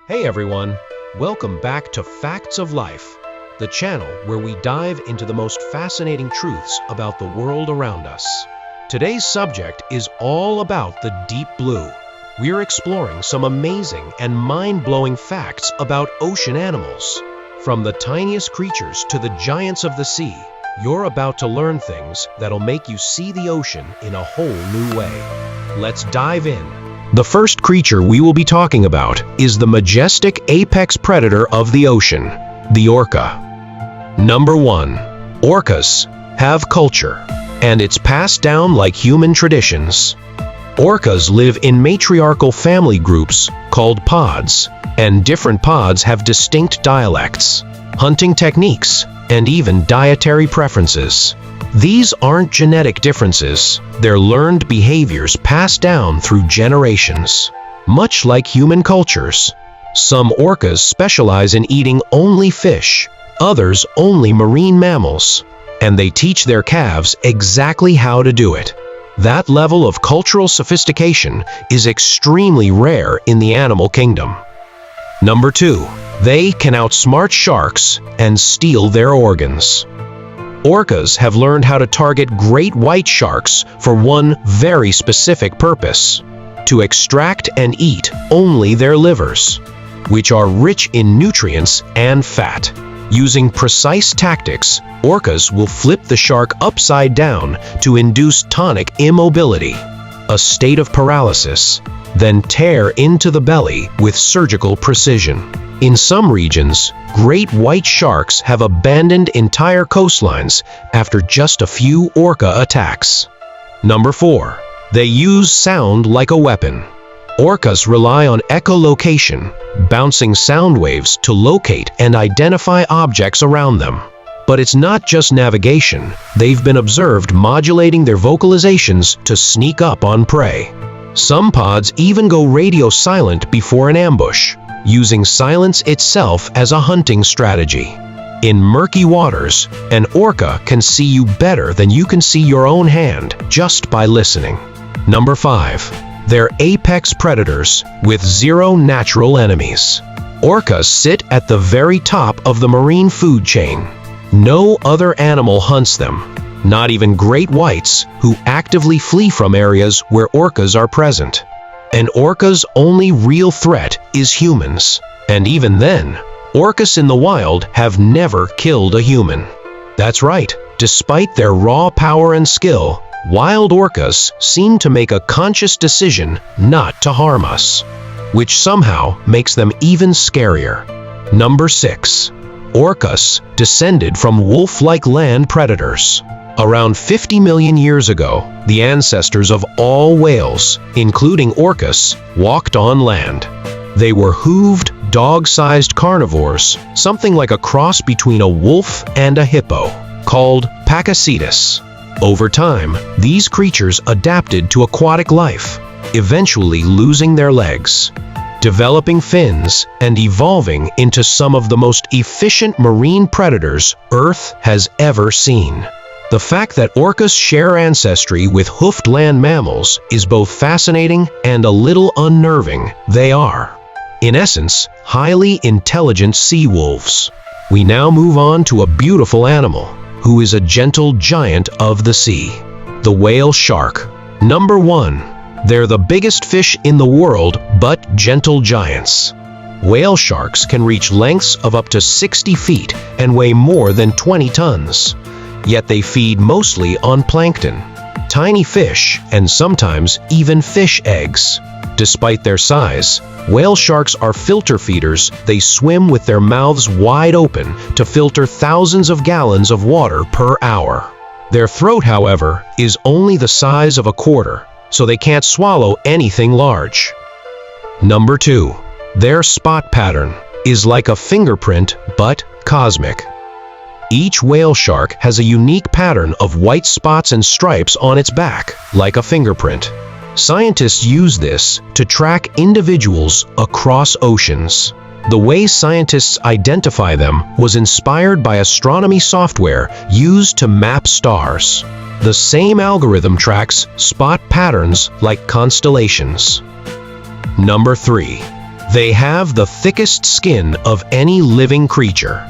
Hey everyone, welcome back to Facts of Life, the channel where we dive into the most fascinating truths about the world around us. Today's subject is all about the deep blue. We're exploring some amazing and mind-blowing facts about ocean animals. From the tiniest creatures to the giants of the sea, you're about to learn things that'll make you see the ocean in a whole new way. Let's dive in. The first creature we will be talking about is the majestic apex predator of the ocean, the orca. Number 1. Orcas have culture, and it's passed down like human traditions. Orcas live in matriarchal family groups called pods, and different pods have distinct dialects, hunting techniques, and even dietary preferences. These aren't genetic differences, they're learned behaviors passed down through generations. Much like human cultures, some orcas specialize in eating only fish, others only marine mammals, and they teach their calves exactly how to do it. That level of cultural sophistication is extremely rare in the animal kingdom. Number 2. They can outsmart sharks and steal their organs. Orcas have learned how to target great white sharks for one very specific purpose: to extract and eat only their livers, which are rich in nutrients and fat. Using precise tactics, orcas will flip the shark upside down to induce tonic immobility, a state of paralysis, then tear into the belly with surgical precision. In some regions, great white sharks have abandoned entire coastlines after just a few orca attacks. Number 4. They use sound like a weapon. Orcas rely on echolocation, bouncing sound waves to locate and identify objects around them. But it's not just navigation. They've been observed modulating their vocalizations to sneak up on prey. Some pods even go radio silent before an ambush, using silence itself as a hunting strategy. In murky waters, an orca can see you better than you can see your own hand just by listening. Number 5. They're apex predators with zero natural enemies. Orcas sit at the very top of the marine food chain. No other animal hunts them, not even great whites, who actively flee from areas where orcas are present. An orca's only real threat is humans, and even then, orcas in the wild have never killed a human. That's right, despite their raw power and skill, wild orcas seem to make a conscious decision not to harm us, which somehow makes them even scarier. Number 6. Orcas descended from wolf-like land predators. Around 50 million years ago, the ancestors of all whales, including orcas, walked on land. They were hooved, dog-sized carnivores, something like a cross between a wolf and a hippo, called Pakicetus. Over time, these creatures adapted to aquatic life, eventually losing their legs, developing fins, and evolving into some of the most efficient marine predators Earth has ever seen. The fact that orcas share ancestry with hoofed land mammals is both fascinating and a little unnerving. They are, in essence, highly intelligent sea wolves. We now move on to a beautiful animal, who is a gentle giant of the sea, the whale shark. Number 1. They're the biggest fish in the world, but gentle giants. Whale sharks can reach lengths of up to 60 feet and weigh more than 20 tons. Yet they feed mostly on plankton, tiny fish, and sometimes even fish eggs. Despite their size, whale sharks are filter feeders. They swim with their mouths wide open to filter thousands of gallons of water per hour. Their throat, however, is only the size of a quarter, so they can't swallow anything large. Number 2. Their spot pattern is like a fingerprint, but cosmic. Each whale shark has a unique pattern of white spots and stripes on its back, like a fingerprint. Scientists use this to track individuals across oceans. The way scientists identify them was inspired by astronomy software used to map stars. The same algorithm tracks spot patterns like constellations. Number 3. They have the thickest skin of any living creature.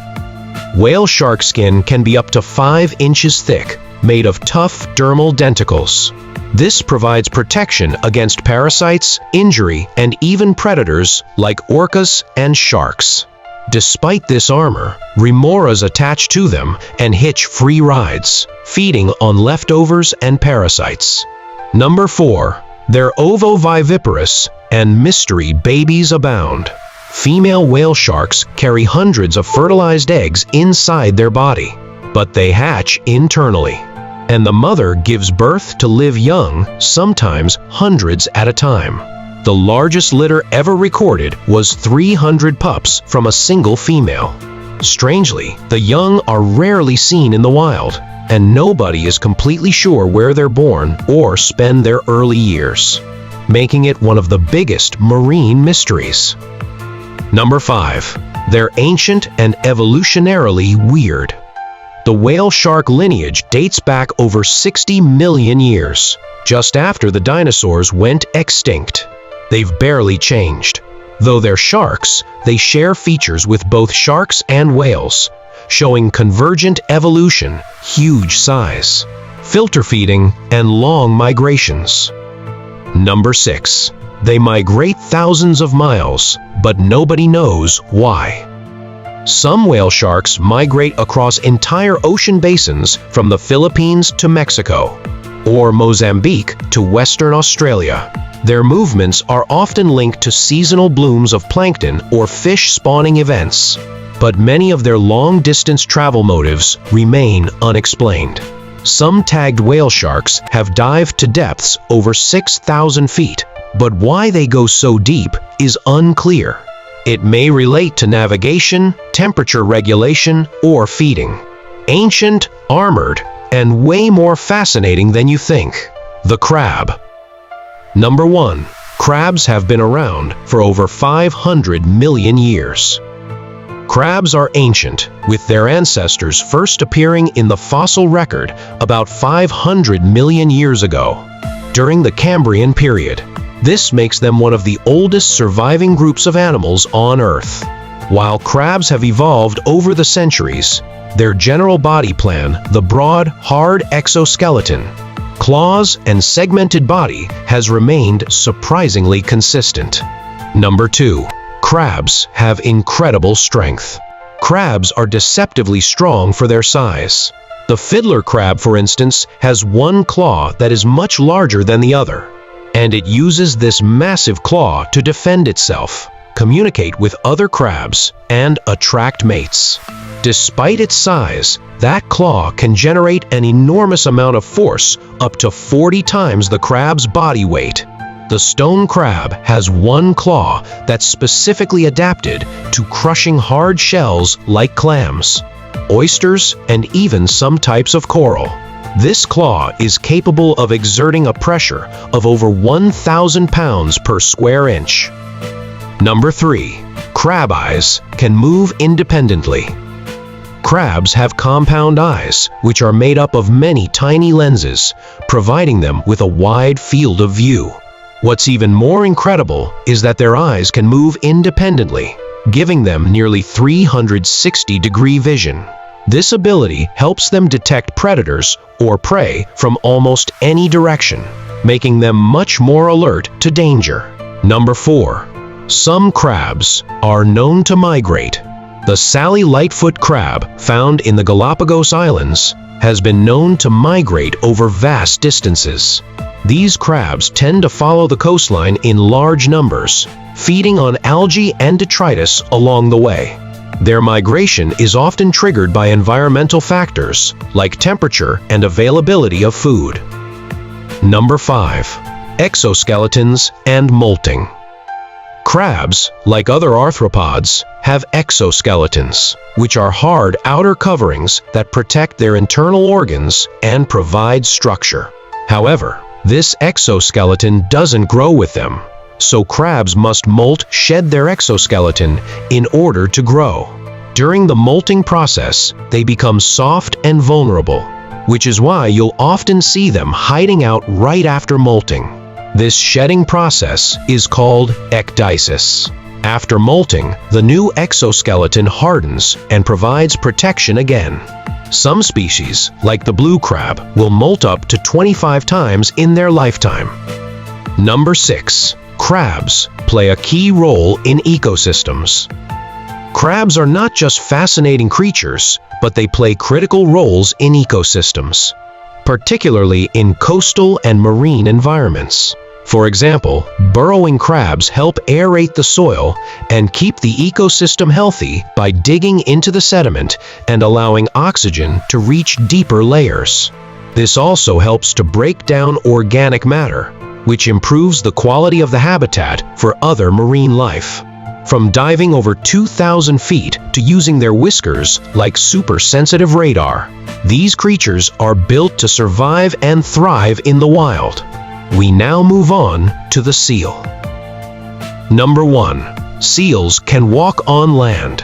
Whale shark skin can be up to 5 inches thick, made of tough dermal denticles. This provides protection against parasites, injury, and even predators like orcas and sharks. Despite this armor, remoras attach to them and hitch free rides, feeding on leftovers and parasites. Number 4. They're ovoviviparous, and mystery babies abound. Female whale sharks carry hundreds of fertilized eggs inside their body, but they hatch internally, and the mother gives birth to live young, sometimes hundreds at a time. The largest litter ever recorded was 300 pups from a single female. Strangely, the young are rarely seen in the wild, and nobody is completely sure where they're born or spend their early years, making it one of the biggest marine mysteries. Number 5. They're ancient and evolutionarily weird. The whale shark lineage dates back over 60 million years, just after the dinosaurs went extinct. They've barely changed. Though they're sharks, they share features with both sharks and whales, showing convergent evolution, huge size, filter feeding, and long migrations. Number 6. They migrate thousands of miles, but nobody knows why. Some whale sharks migrate across entire ocean basins from the Philippines to Mexico, or Mozambique to Western Australia. Their movements are often linked to seasonal blooms of plankton or fish spawning events, but many of their long-distance travel motives remain unexplained. Some tagged whale sharks have dived to depths over 6,000 feet, but why they go so deep is unclear. It may relate to navigation, temperature regulation, or feeding. Ancient, armored, and way more fascinating than you think. The crab. Number 1. Crabs have been around for over 500 million years. Crabs are ancient, with their ancestors first appearing in the fossil record about 500 million years ago, during the Cambrian period. This makes them one of the oldest surviving groups of animals on Earth. While crabs have evolved over the centuries, their general body plan, the broad, hard exoskeleton, claws, and segmented body, has remained surprisingly consistent. Number 2. Crabs have incredible strength. Crabs are deceptively strong for their size. The fiddler crab, for instance, has one claw that is much larger than the other, and it uses this massive claw to defend itself, communicate with other crabs, and attract mates. Despite its size, that claw can generate an enormous amount of force, up to 40 times the crab's body weight. The stone crab has one claw that's specifically adapted to crushing hard shells like clams, oysters, and even some types of coral. This claw is capable of exerting a pressure of over 1,000 pounds per square inch. Number 3. Crab eyes can move independently. Crabs have compound eyes, which are made up of many tiny lenses, providing them with a wide field of view. What's even more incredible is that their eyes can move independently, giving them nearly 360-degree vision. This ability helps them detect predators or prey from almost any direction, making them much more alert to danger. Number 4. Some crabs are known to migrate. The Sally Lightfoot crab, found in the Galapagos Islands, has been known to migrate over vast distances. These crabs tend to follow the coastline in large numbers, feeding on algae and detritus along the way. Their migration is often triggered by environmental factors like temperature and availability of food. Number 5. Exoskeletons and molting. Crabs, like other arthropods, have exoskeletons, which are hard outer coverings that protect their internal organs and provide structure. However, this exoskeleton doesn't grow with them, so crabs must molt, shed their exoskeleton in order to grow. During the molting process, they become soft and vulnerable, which is why you'll often see them hiding out right after molting. This shedding process is called ecdysis. After molting, the new exoskeleton hardens and provides protection again. Some species, like the blue crab, will molt up to 25 times in their lifetime. Number 6. Crabs play a key role in ecosystems. Crabs are not just fascinating creatures, but they play critical roles in ecosystems, particularly in coastal and marine environments. For example, burrowing crabs help aerate the soil and keep the ecosystem healthy by digging into the sediment and allowing oxygen to reach deeper layers. This also helps to break down organic matter, which improves the quality of the habitat for other marine life. From diving over 2,000 feet to using their whiskers like super-sensitive radar, these creatures are built to survive and thrive in the wild. We now move on to the seal. Number 1. Seals can walk on land.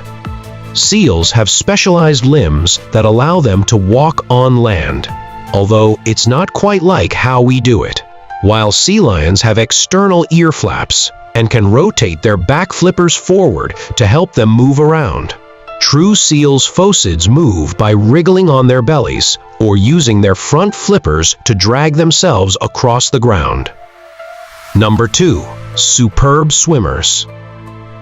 Seals have specialized limbs that allow them to walk on land, although it's not quite like how we do it. While sea lions have external ear flaps and can rotate their back flippers forward to help them move around, true seals' phocids move by wriggling on their bellies or using their front flippers to drag themselves across the ground. Number 2. Superb swimmers.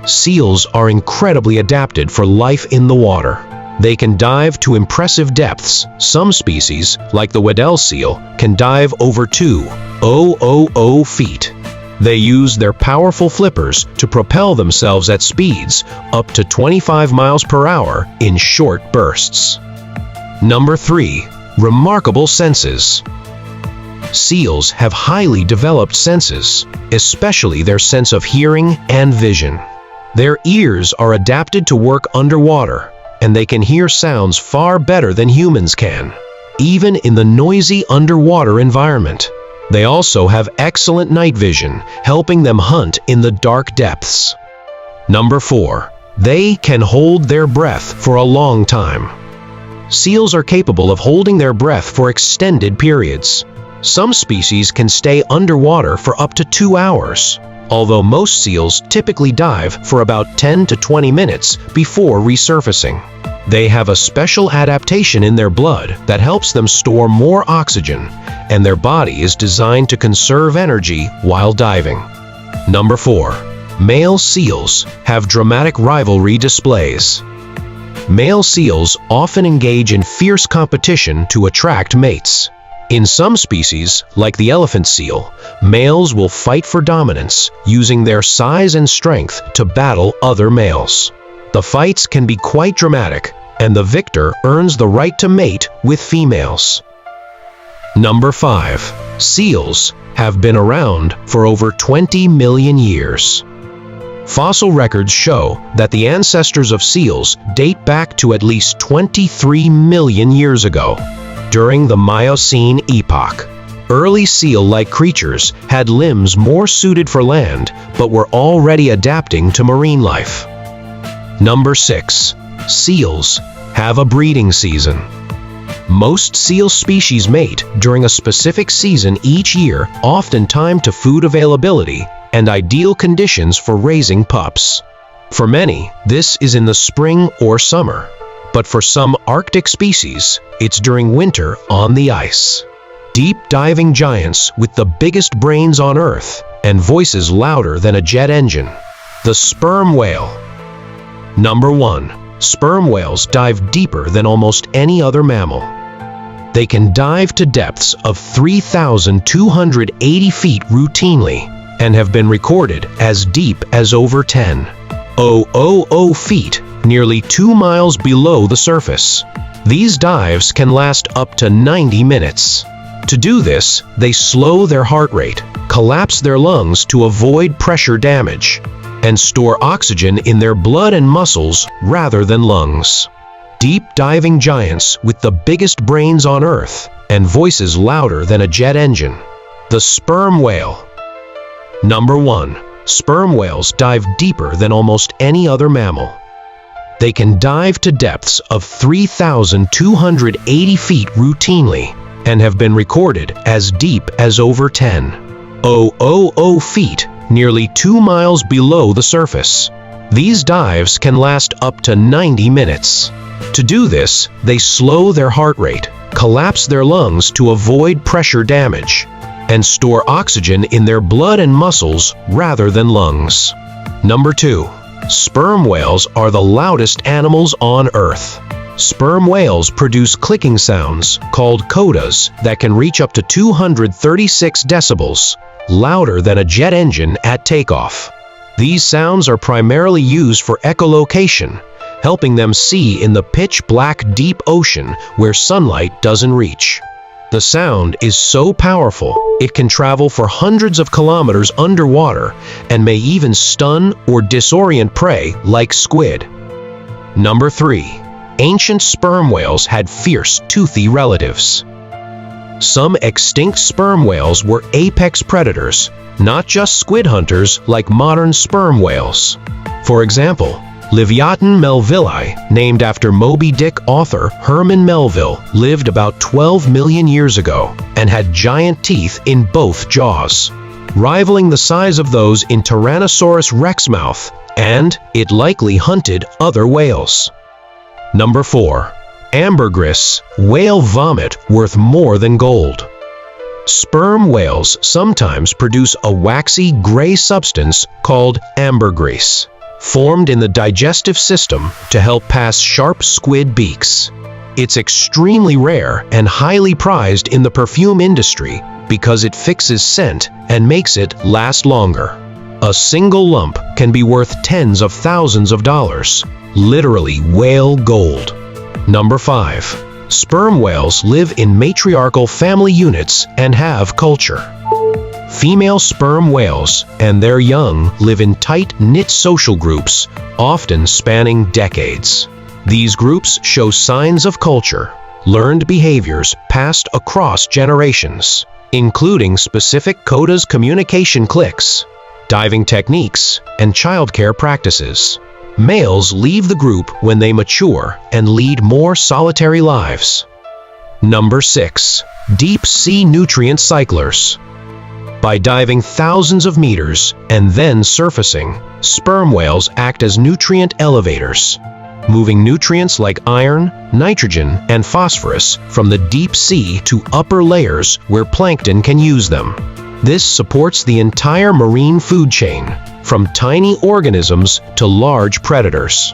Seals are incredibly adapted for life in the water. They can dive to impressive depths. Some species, like the Weddell seal, can dive over 2,000 feet. They use their powerful flippers to propel themselves at speeds up to 25 miles per hour in short bursts. Number 3. Remarkable senses. Seals have highly developed senses, especially their sense of hearing and vision. Their ears are adapted to work underwater, and they can hear sounds far better than humans can, even in the noisy underwater environment. They also have excellent night vision, helping them hunt in the dark depths. Number 4. They can hold their breath for a long time. Seals are capable of holding their breath for extended periods. Some species can stay underwater for up to 2 hours, although most seals typically dive for about 10 to 20 minutes before resurfacing. They have a special adaptation in their blood that helps them store more oxygen, and their body is designed to conserve energy while diving. Number 4. Male seals have dramatic rivalry displays. Male seals often engage in fierce competition to attract mates. In some species, like the elephant seal, males will fight for dominance, using their size and strength to battle other males. The fights can be quite dramatic, and the victor earns the right to mate with females. Number 5. Seals have been around for over 20 million years. Fossil records show that the ancestors of seals date back to at least 23 million years ago, during the Miocene epoch. Early seal-like creatures had limbs more suited for land, but were already adapting to marine life. Number 6. Seals have a breeding season. Most seal species mate during a specific season each year, often timed to food availability and ideal conditions for raising pups. For many, this is in the spring or summer, but for some Arctic species, it's during winter on the ice. Deep diving giants with the biggest brains on Earth and voices louder than a jet engine. The sperm whale. Number 1. Sperm whales dive deeper than almost any other mammal. They can dive to depths of 3,280 feet routinely and have been recorded as deep as over 10,000 feet, nearly 2 miles below the surface. These dives can last up to 90 minutes. To do this, they slow their heart rate, collapse their lungs to avoid pressure damage, and store oxygen in their blood and muscles rather than lungs. Deep diving giants with the biggest brains on Earth and voices louder than a jet engine. The sperm whale. Number 1. Sperm whales dive deeper than almost any other mammal. They can dive to depths of 3,280 feet routinely and have been recorded as deep as over 10,000 feet, nearly 2 miles below the surface. These dives can last up to 90 minutes. To do this, they slow their heart rate, collapse their lungs to avoid pressure damage, and store oxygen in their blood and muscles rather than lungs. Number 2. Sperm whales are the loudest animals on Earth. Sperm whales produce clicking sounds, called codas, that can reach up to 236 decibels, louder than a jet engine at takeoff. These sounds are primarily used for echolocation, helping them see in the pitch-black deep ocean where sunlight doesn't reach. The sound is so powerful, it can travel for hundreds of kilometers underwater and may even stun or disorient prey like squid. Number 3. Ancient sperm whales had fierce, toothy relatives. Some extinct sperm whales were apex predators, not just squid hunters like modern sperm whales. For example, Leviathan melvilli, named after Moby Dick author Herman Melville, lived about 12 million years ago and had giant teeth in both jaws, rivaling the size of those in Tyrannosaurus rex mouth, and it likely hunted other whales. Number 4. Ambergris, whale vomit worth more than gold. Sperm whales sometimes produce a waxy gray substance called ambergris, formed in the digestive system to help pass sharp squid beaks. It's extremely rare and highly prized in the perfume industry because it fixes scent and makes it last longer. A single lump can be worth tens of thousands of dollars, literally whale gold. Number 5. Sperm whales live in matriarchal family units and have culture. Female sperm whales and their young live in tight-knit social groups, often spanning decades. These groups show signs of culture, learned behaviors passed across generations, including specific codas communication clicks, diving techniques, and childcare practices. Males leave the group when they mature and lead more solitary lives. Number 6. Deep sea nutrient cyclers. By diving thousands of meters and then surfacing, sperm whales act as nutrient elevators, moving nutrients like iron, nitrogen, and phosphorus from the deep sea to upper layers where plankton can use them. This supports the entire marine food chain, from tiny organisms to large predators.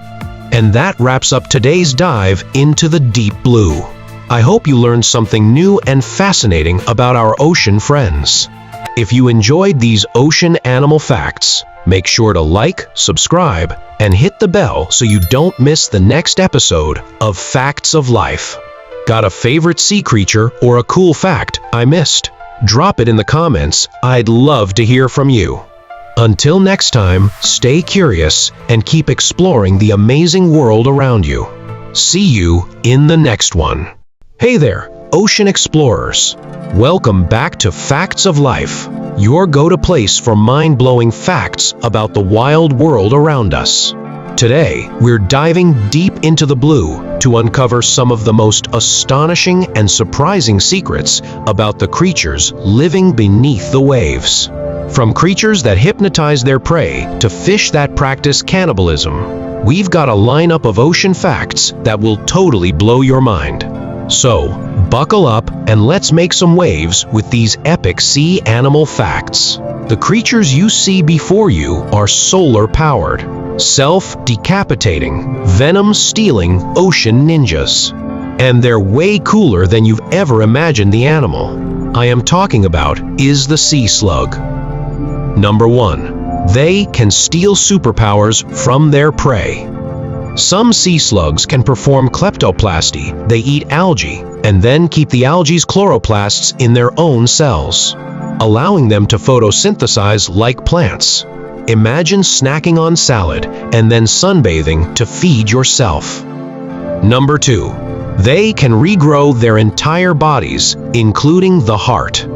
And that wraps up today's dive into the deep blue. I hope you learned something new and fascinating about our ocean friends. If you enjoyed these ocean animal facts, make sure to like, subscribe, and hit the bell so you don't miss the next episode of Facts of Life. Got a favorite sea creature or a cool fact I missed? Drop it in the comments. I'd love to hear from you. Until next time, stay curious and keep exploring the amazing world around you. See you in the next one. Hey there, ocean explorers. Welcome back to Facts of Life, your go-to place for mind-blowing facts about the wild world around us. Today, we're diving deep into the blue to uncover some of the most astonishing and surprising secrets about the creatures living beneath the waves. From creatures that hypnotize their prey to fish that practice cannibalism, we've got a lineup of ocean facts that will totally blow your mind. So, buckle up and let's make some waves with these epic sea animal facts. The creatures you see before you are solar-powered, self-decapitating, venom-stealing ocean ninjas. And they're way cooler than you've ever imagined the animal I am talking about is the sea slug. Number 1. They can steal superpowers from their prey. Some sea slugs can perform kleptoplasty. They eat algae and then keep the algae's chloroplasts in their own cells, allowing them to photosynthesize like plants. Imagine snacking on salad and then sunbathing to feed yourself. Number 2. They can regrow their entire bodies, including the heart.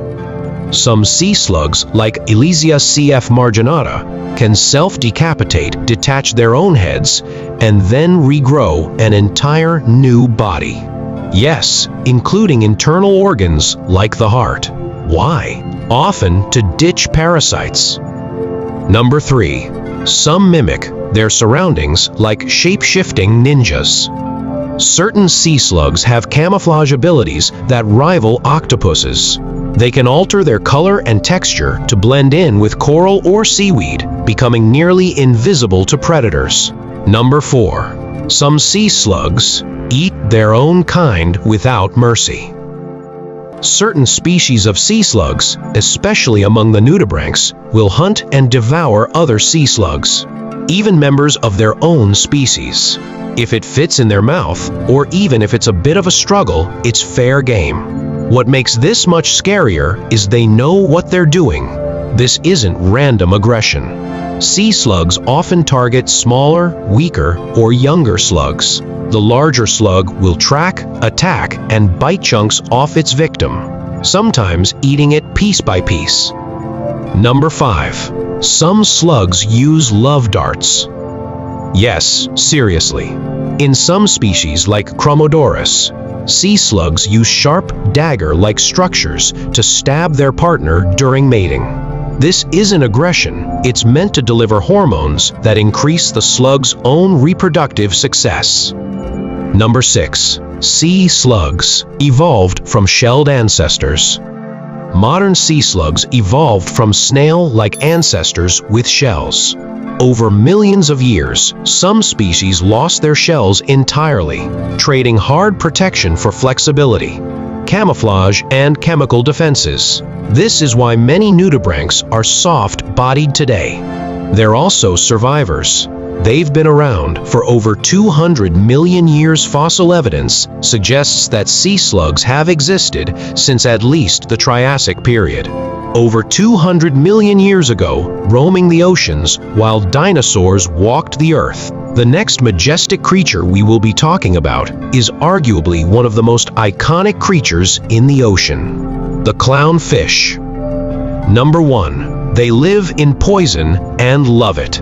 Some sea slugs, like Elysia cf. marginata, can self-decapitate, detach their own heads, and then regrow an entire new body. Yes, including internal organs like the heart. Why? Often to ditch parasites. Number 3. Some mimic their surroundings like shape-shifting ninjas. Certain sea slugs have camouflage abilities that rival octopuses. They can alter their color and texture to blend in with coral or seaweed, becoming nearly invisible to predators. Number 4. Some sea slugs eat their own kind without mercy. Certain species of sea slugs, especially among the nudibranchs, will hunt and devour other sea slugs, even members of their own species. If it fits in their mouth, or even if it's a bit of a struggle, it's fair game. What makes this much scarier is they know what they're doing. This isn't random aggression. Sea slugs often target smaller, weaker, or younger slugs. The larger slug will track, attack, and bite chunks off its victim, sometimes eating it piece by piece. Number 5. Some slugs use love darts. Yes, seriously. In some species like Chromodorus, sea slugs use sharp, dagger-like structures to stab their partner during mating. This isn't aggression, it's meant to deliver hormones that increase the slug's own reproductive success. Number 6. Sea slugs evolved from shelled ancestors. Modern sea slugs evolved from snail-like ancestors with shells. Over millions of years, some species lost their shells entirely, trading hard protection for flexibility, camouflage, and chemical defenses. This is why many nudibranchs are soft-bodied today. They're also survivors. They've been around for over 200 million years. Fossil evidence suggests that sea slugs have existed since at least the Triassic period. Over 200 million years ago, roaming the oceans while dinosaurs walked the earth. The next majestic creature we will be talking about is arguably one of the most iconic creatures in the ocean: the clownfish. Number 1. They live in poison and love it.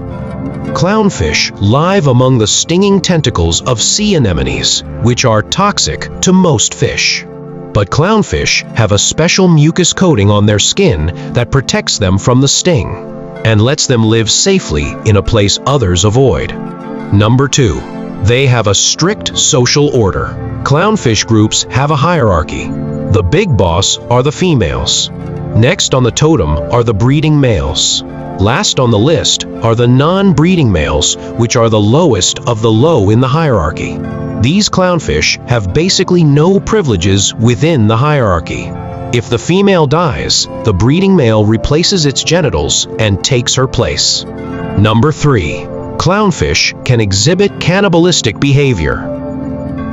Clownfish live among the stinging tentacles of sea anemones, which are toxic to most fish. But clownfish have a special mucus coating on their skin that protects them from the sting and lets them live safely in a place others avoid. Number 2. They have a strict social order. Clownfish groups have a hierarchy. The big boss are the females. Next on the totem are the breeding males. Last on the list are the non-breeding males, which are the lowest of the low in the hierarchy. These clownfish have basically no privileges within the hierarchy. If the female dies, the breeding male replaces its genitals and takes her place. Number 3. Clownfish can exhibit cannibalistic behavior.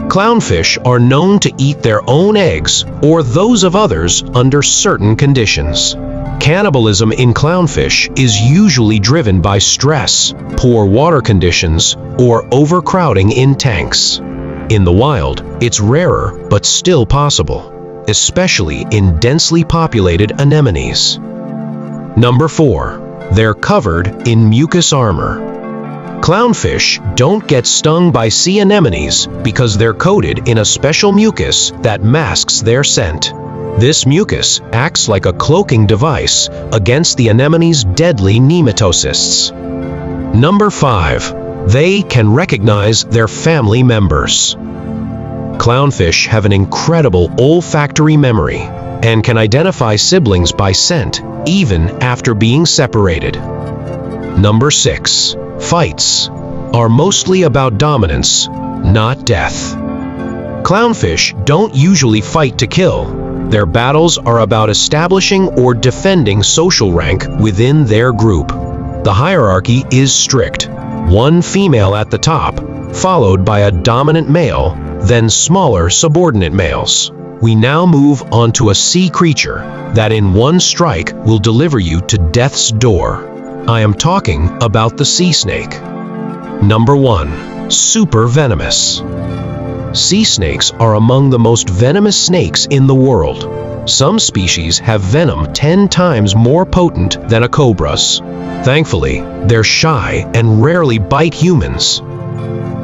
Clownfish are known to eat their own eggs or those of others under certain conditions. Cannibalism in clownfish is usually driven by stress, poor water conditions, or overcrowding in tanks. In the wild, it's rarer but still possible, especially in densely populated anemones. Number 4. They're covered in mucus armor. Clownfish don't get stung by sea anemones because they're coated in a special mucus that masks their scent. This mucus acts like a cloaking device against the anemone's deadly nematocysts. Number 5. They can recognize their family members. Clownfish have an incredible olfactory memory and can identify siblings by scent even after being separated. Number 6. Fights are mostly about dominance, not death. Clownfish don't usually fight to kill. Their battles are about establishing or defending social rank within their group. The hierarchy is strict. One female at the top, followed by a dominant male, then smaller subordinate males. We now move on to a sea creature that in one strike will deliver you to death's door. I am talking about the sea snake. Number 1. Super venomous. Sea snakes are among the most venomous snakes in the world. Some species have venom 10 times more potent than a cobra's. Thankfully, they're shy and rarely bite humans.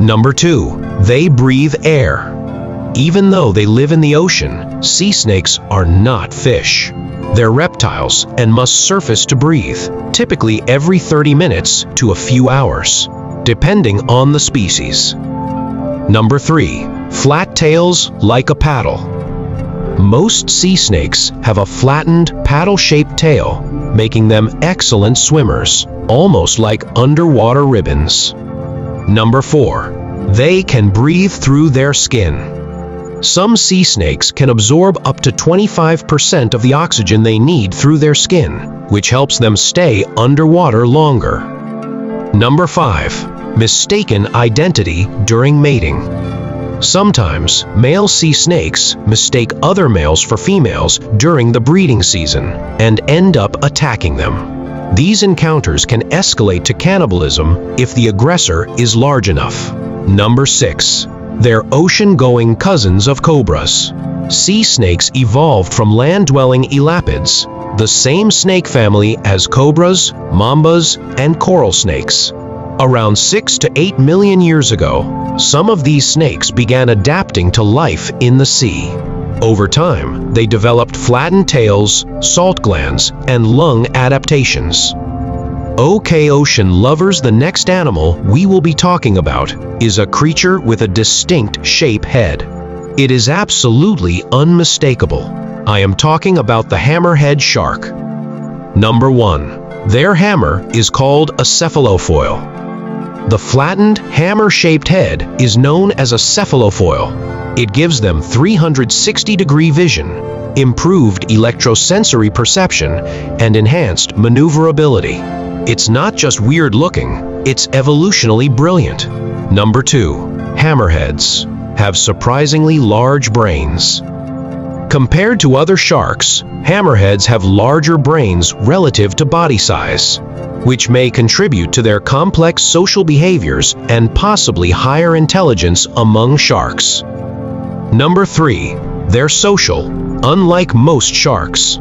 Number 2. They breathe air. Even though they live in the ocean, sea snakes are not fish. They're reptiles and must surface to breathe, typically every 30 minutes to a few hours, depending on the species. Number 3. Flat tails like a paddle. Most sea snakes have a flattened, paddle-shaped tail, making them excellent swimmers, almost like underwater ribbons. Number 4. They can breathe through their skin. Some sea snakes can absorb up to 25% of the oxygen they need through their skin, which helps them stay underwater longer. Number 5. Mistaken identity during mating. Sometimes, male sea snakes mistake other males for females during the breeding season and end up attacking them. These encounters can escalate to cannibalism if the aggressor is large enough. Number 6. They're ocean-going cousins of cobras. Sea snakes evolved from land-dwelling elapids, the same snake family as cobras, mambas, and coral snakes. Around 6 to 8 million years ago, some of these snakes began adapting to life in the sea. Over time, they developed flattened tails, salt glands, and lung adaptations. Okay, ocean lovers, the next animal we will be talking about is a creature with a distinct shape head. It is absolutely unmistakable. I am talking about the hammerhead shark. Number 1. Their hammer is called a cephalofoil. The flattened, hammer-shaped head is known as a cephalofoil. It gives them 360-degree vision, improved electrosensory perception, and enhanced maneuverability. It's not just weird looking, it's evolutionally brilliant. Number 2. Hammerheads have surprisingly large brains. Compared to other sharks, hammerheads have larger brains relative to body size, which may contribute to their complex social behaviors and possibly higher intelligence among sharks. Number 3. They're social, unlike most sharks.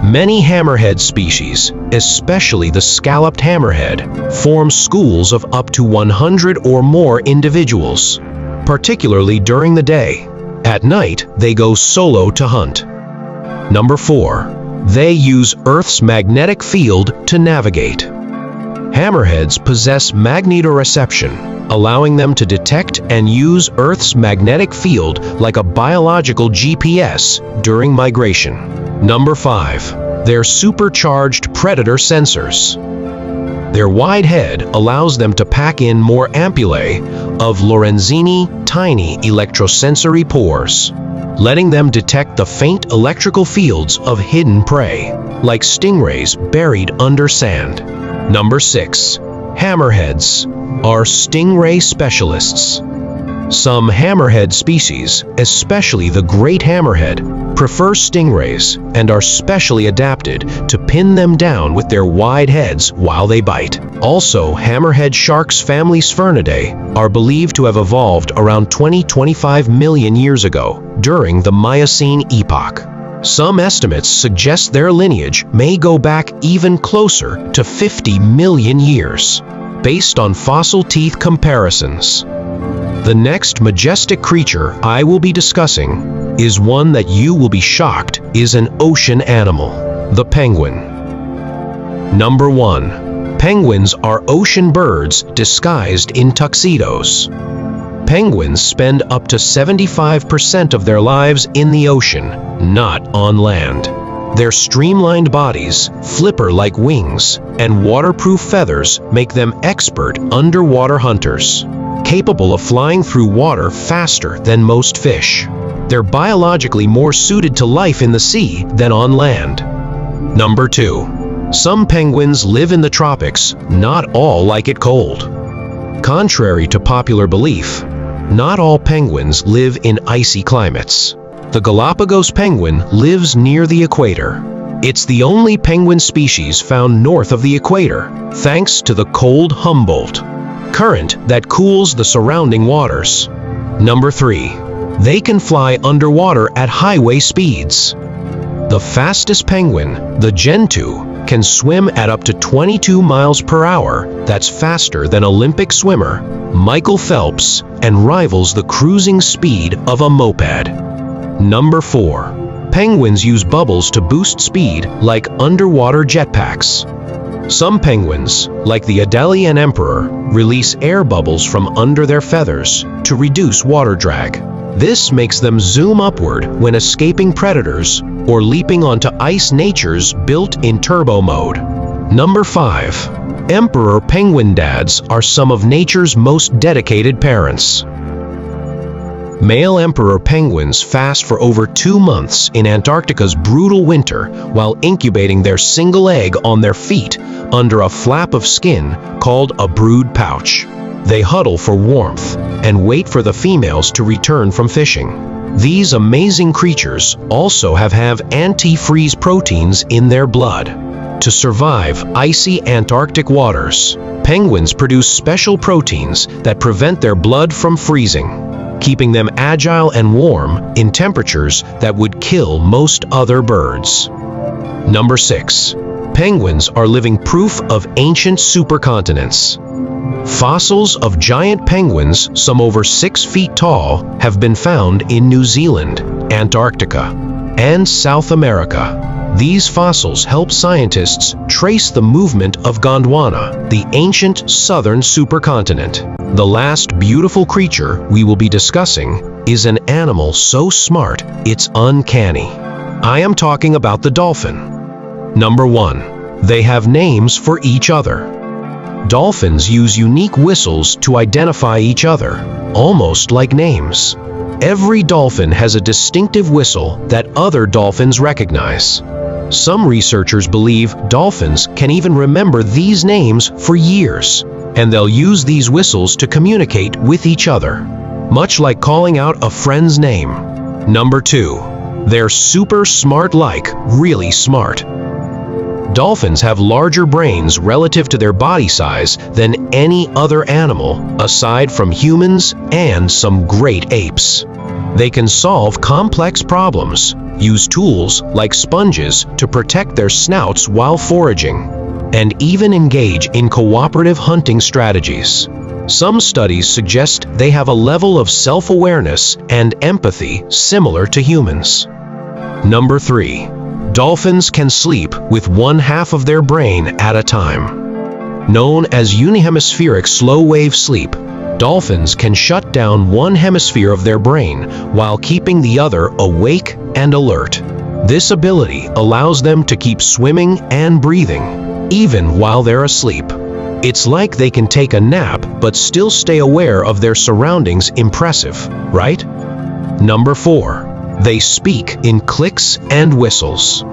Many hammerhead species, especially the scalloped hammerhead, form schools of up to 100 or more individuals, particularly during the day. At night, they go solo to hunt. Number 4. They use Earth's magnetic field to navigate. Hammerheads possess magnetoreception, allowing them to detect and use Earth's magnetic field like a biological GPS during migration. Number 5. They're supercharged predator sensors. Their wide head allows them to pack in more ampullae of Lorenzini tiny electrosensory pores, letting them detect the faint electrical fields of hidden prey, like stingrays buried under sand. Number 6. Hammerheads are stingray specialists. Some hammerhead species, especially the great hammerhead, prefer stingrays and are specially adapted to pin them down with their wide heads while they bite. Also, hammerhead sharks family Sphyrnidae are believed to have evolved around 20-25 million years ago during the Miocene epoch. Some estimates suggest their lineage may go back even closer to 50 million years, based on fossil teeth comparisons. The next majestic creature I will be discussing is one that you will be shocked is an ocean animal, the penguin. Number 1. Penguins are ocean birds disguised in tuxedos. Penguins spend up to 75% of their lives in the ocean, not on land. Their streamlined bodies, flipper-like wings, and waterproof feathers make them expert underwater hunters, capable of flying through water faster than most fish. They're biologically more suited to life in the sea than on land. Number 2. Some penguins live in the tropics, not all like it cold. Contrary to popular belief, not all penguins live in icy climates. The Galapagos penguin lives near the equator. It's the only penguin species found north of the equator, thanks to the cold Humboldt current that cools the surrounding waters. Number 3. They can fly underwater at highway speeds. The fastest penguin, the Gentoo, can swim at up to 22 miles per hour. That's faster than Olympic swimmer Michael Phelps and rivals the cruising speed of a moped. Number 4. Penguins use bubbles to boost speed like underwater jetpacks. Some penguins, like the Adelian emperor, release air bubbles from under their feathers to reduce water drag. This makes them zoom upward when escaping predators or leaping onto ice. Nature's built-in turbo mode. Number 5. Emperor penguin dads are some of nature's most dedicated parents. Male emperor penguins fast for over 2 months in Antarctica's brutal winter while incubating their single egg on their feet under a flap of skin called a brood pouch. They huddle for warmth and wait for the females to return from fishing. These amazing creatures also have antifreeze proteins in their blood. To survive icy Antarctic waters, penguins produce special proteins that prevent their blood from freezing, keeping them agile and warm in temperatures that would kill most other birds. Number 6. Penguins are living proof of ancient supercontinents. Fossils of giant penguins, some over 6 feet tall, have been found in New Zealand, Antarctica, and South America. These fossils help scientists trace the movement of Gondwana, the ancient southern supercontinent. The last beautiful creature we will be discussing is an animal so smart it's uncanny. I am talking about the dolphin. Number 1. They have names for each other. Dolphins use unique whistles to identify each other, almost like names. Every dolphin has a distinctive whistle that other dolphins recognize. Some researchers believe dolphins can even remember these names for years, and they'll use these whistles to communicate with each other, much like calling out a friend's name. Number 2. They're super smart, like really smart. Dolphins have larger brains relative to their body size than any other animal, aside from humans and some great apes. They can solve complex problems, use tools like sponges to protect their snouts while foraging, and even engage in cooperative hunting strategies. Some studies suggest they have a level of self-awareness and empathy similar to humans. Number 3. Dolphins can sleep with one half of their brain at a time. Known as unihemispheric slow-wave sleep, dolphins can shut down one hemisphere of their brain while keeping the other awake and alert. This ability allows them to keep swimming and breathing, even while they're asleep. It's like they can take a nap but still stay aware of their surroundings. Impressive, right? Number 4. They speak in clicks and whistles.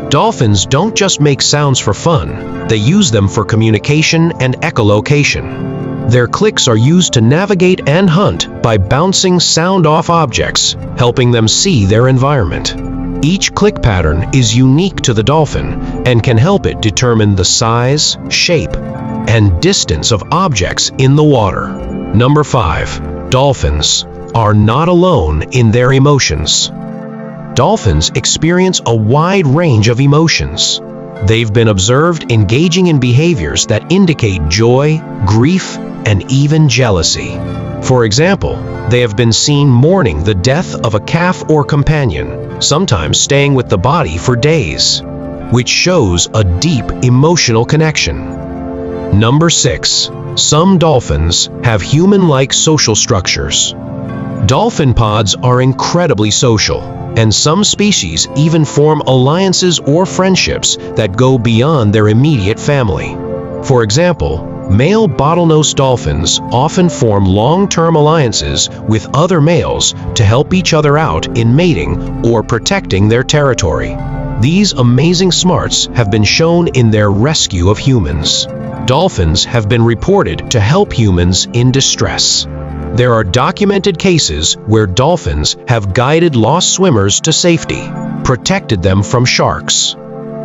Dolphins don't just make sounds for fun, they use them for communication and echolocation. Their clicks are used to navigate and hunt by bouncing sound off objects, helping them see their environment. Each click pattern is unique to the dolphin and can help it determine the size, shape, and distance of objects in the water. Number 5. Dolphins are not alone in their emotions. Dolphins experience a wide range of emotions. They've been observed engaging in behaviors that indicate joy, grief, and even jealousy. For example, they have been seen mourning the death of a calf or companion, sometimes staying with the body for days, which shows a deep emotional connection. Number 6. Some dolphins have human-like social structures. Dolphin pods are incredibly social, and some species even form alliances or friendships that go beyond their immediate family. For example, male bottlenose dolphins often form long-term alliances with other males to help each other out in mating or protecting their territory. These amazing smarts have been shown in their rescue of humans. Dolphins have been reported to help humans in distress. There are documented cases where dolphins have guided lost swimmers to safety, protected them from sharks,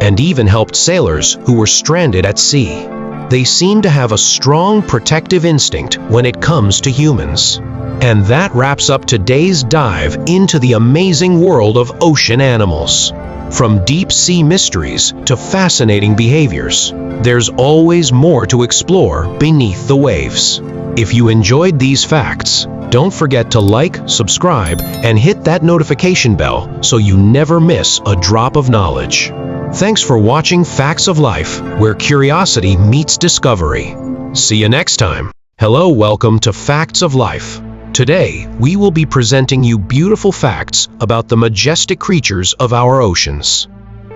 and even helped sailors who were stranded at sea. They seem to have a strong protective instinct when it comes to humans. And that wraps up today's dive into the amazing world of ocean animals. From deep-sea mysteries to fascinating behaviors, there's always more to explore beneath the waves. If you enjoyed these facts, Don't forget to like, subscribe, and hit that notification bell so you never miss a drop of knowledge. Thanks for watching Facts of Life, where curiosity meets discovery. See you next time. Hello, welcome to Facts of Life. Today, we will be presenting you beautiful facts about the majestic creatures of our oceans.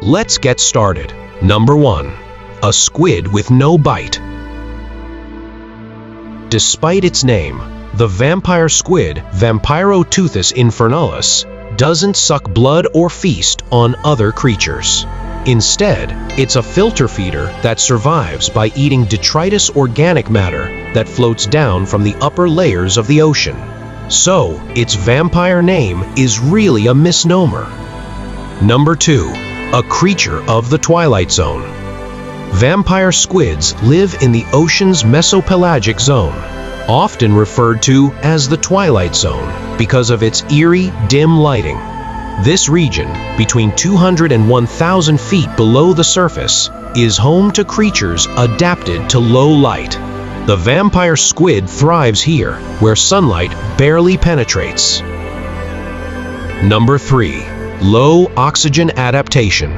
Let's get started. Number 1. A squid with no bite. Despite its name, the vampire squid, Vampiroteuthis infernalis, doesn't suck blood or feast on other creatures. Instead, it's a filter feeder that survives by eating detritus organic matter that floats down from the upper layers of the ocean. So, its vampire name is really a misnomer. Number 2. A creature of the twilight zone. Vampire squids live in the ocean's mesopelagic zone, often referred to as the twilight zone because of its eerie, dim lighting. This region, between 200 and 1,000 feet below the surface, is home to creatures adapted to low light. The vampire squid thrives here, where sunlight barely penetrates. Number 3. Low oxygen adaptation.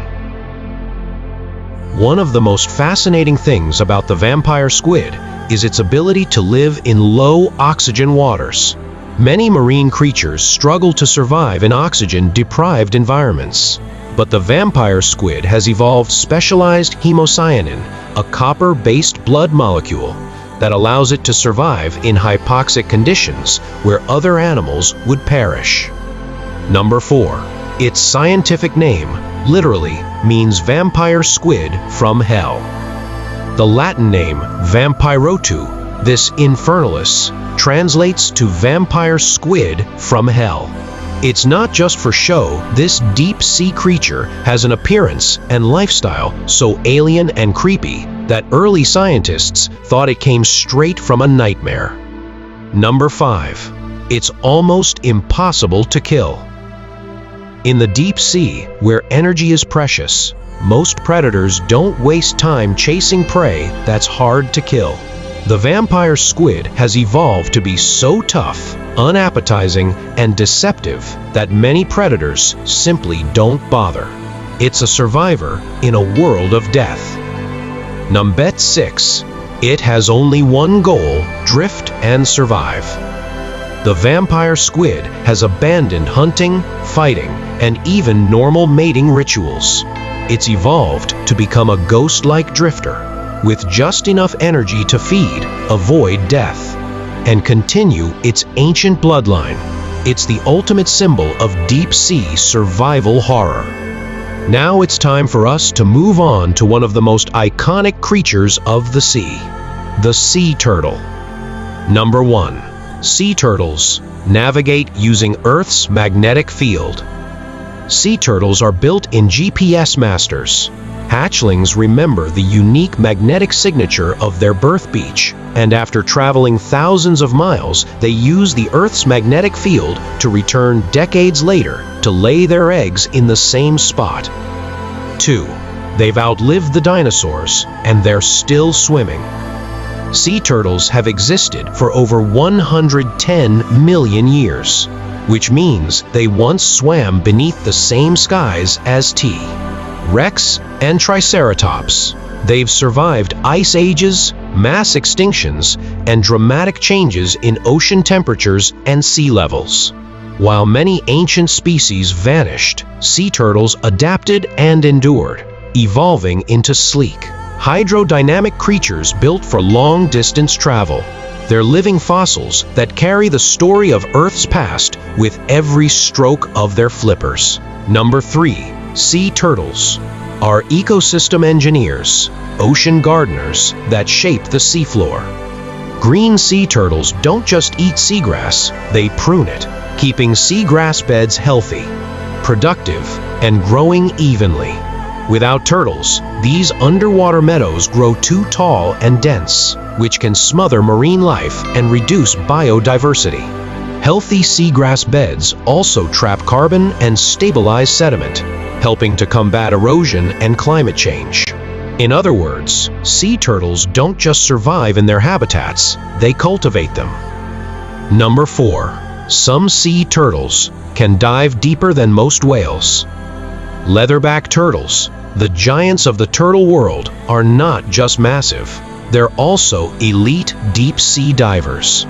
One of the most fascinating things about the vampire squid is its ability to live in low oxygen waters. Many marine creatures struggle to survive in oxygen-deprived environments. But the vampire squid has evolved specialized hemocyanin, a copper-based blood molecule that allows it to survive in hypoxic conditions where other animals would perish. Number 4. Its scientific name literally means vampire squid from hell. The Latin name Vampiroteuthis infernalis translates to vampire squid from hell. It's not just for show. This deep-sea creature has an appearance and lifestyle so alien and creepy that early scientists thought it came straight from a nightmare. Number 5. It's almost impossible to kill. In the deep sea, where energy is precious, most predators don't waste time chasing prey that's hard to kill. The vampire squid has evolved to be so tough, unappetizing, and deceptive that many predators simply don't bother. It's a survivor in a world of death. Number 6. It has only one goal: drift and survive. The vampire squid has abandoned hunting, fighting, and even normal mating rituals. It's evolved to become a ghost-like drifter, with just enough energy to feed, avoid death, and continue its ancient bloodline. It's the ultimate symbol of deep-sea survival horror. Now it's time for us to move on to one of the most iconic creatures of the sea, the sea turtle. Number 1. Sea turtles navigate using Earth's magnetic field. Sea turtles are built in GPS masters. Hatchlings remember the unique magnetic signature of their birth beach, and after traveling thousands of miles, they use the Earth's magnetic field to return decades later to lay their eggs in the same spot. 2. They've outlived the dinosaurs, and they're still swimming. Sea turtles have existed for over 110 million years, which means they once swam beneath the same skies as T-Rex and Triceratops. They've survived ice ages, mass extinctions, and dramatic changes in ocean temperatures and sea levels. While many ancient species vanished, sea turtles adapted and endured, evolving into sleek, hydrodynamic creatures built for long-distance travel. They're living fossils that carry the story of Earth's past with every stroke of their flippers. Number 3. Sea turtles are ecosystem engineers, ocean gardeners that shape the seafloor. Green sea turtles don't just eat seagrass, they prune it, keeping seagrass beds healthy, productive, and growing evenly. Without turtles, these underwater meadows grow too tall and dense, which can smother marine life and reduce biodiversity. Healthy seagrass beds also trap carbon and stabilize sediment, helping to combat erosion and climate change. In other words, sea turtles don't just survive in their habitats, they cultivate them. Number 4. Some sea turtles can dive deeper than most whales. Leatherback turtles, the giants of the turtle world, are not just massive. They're also elite deep-sea divers.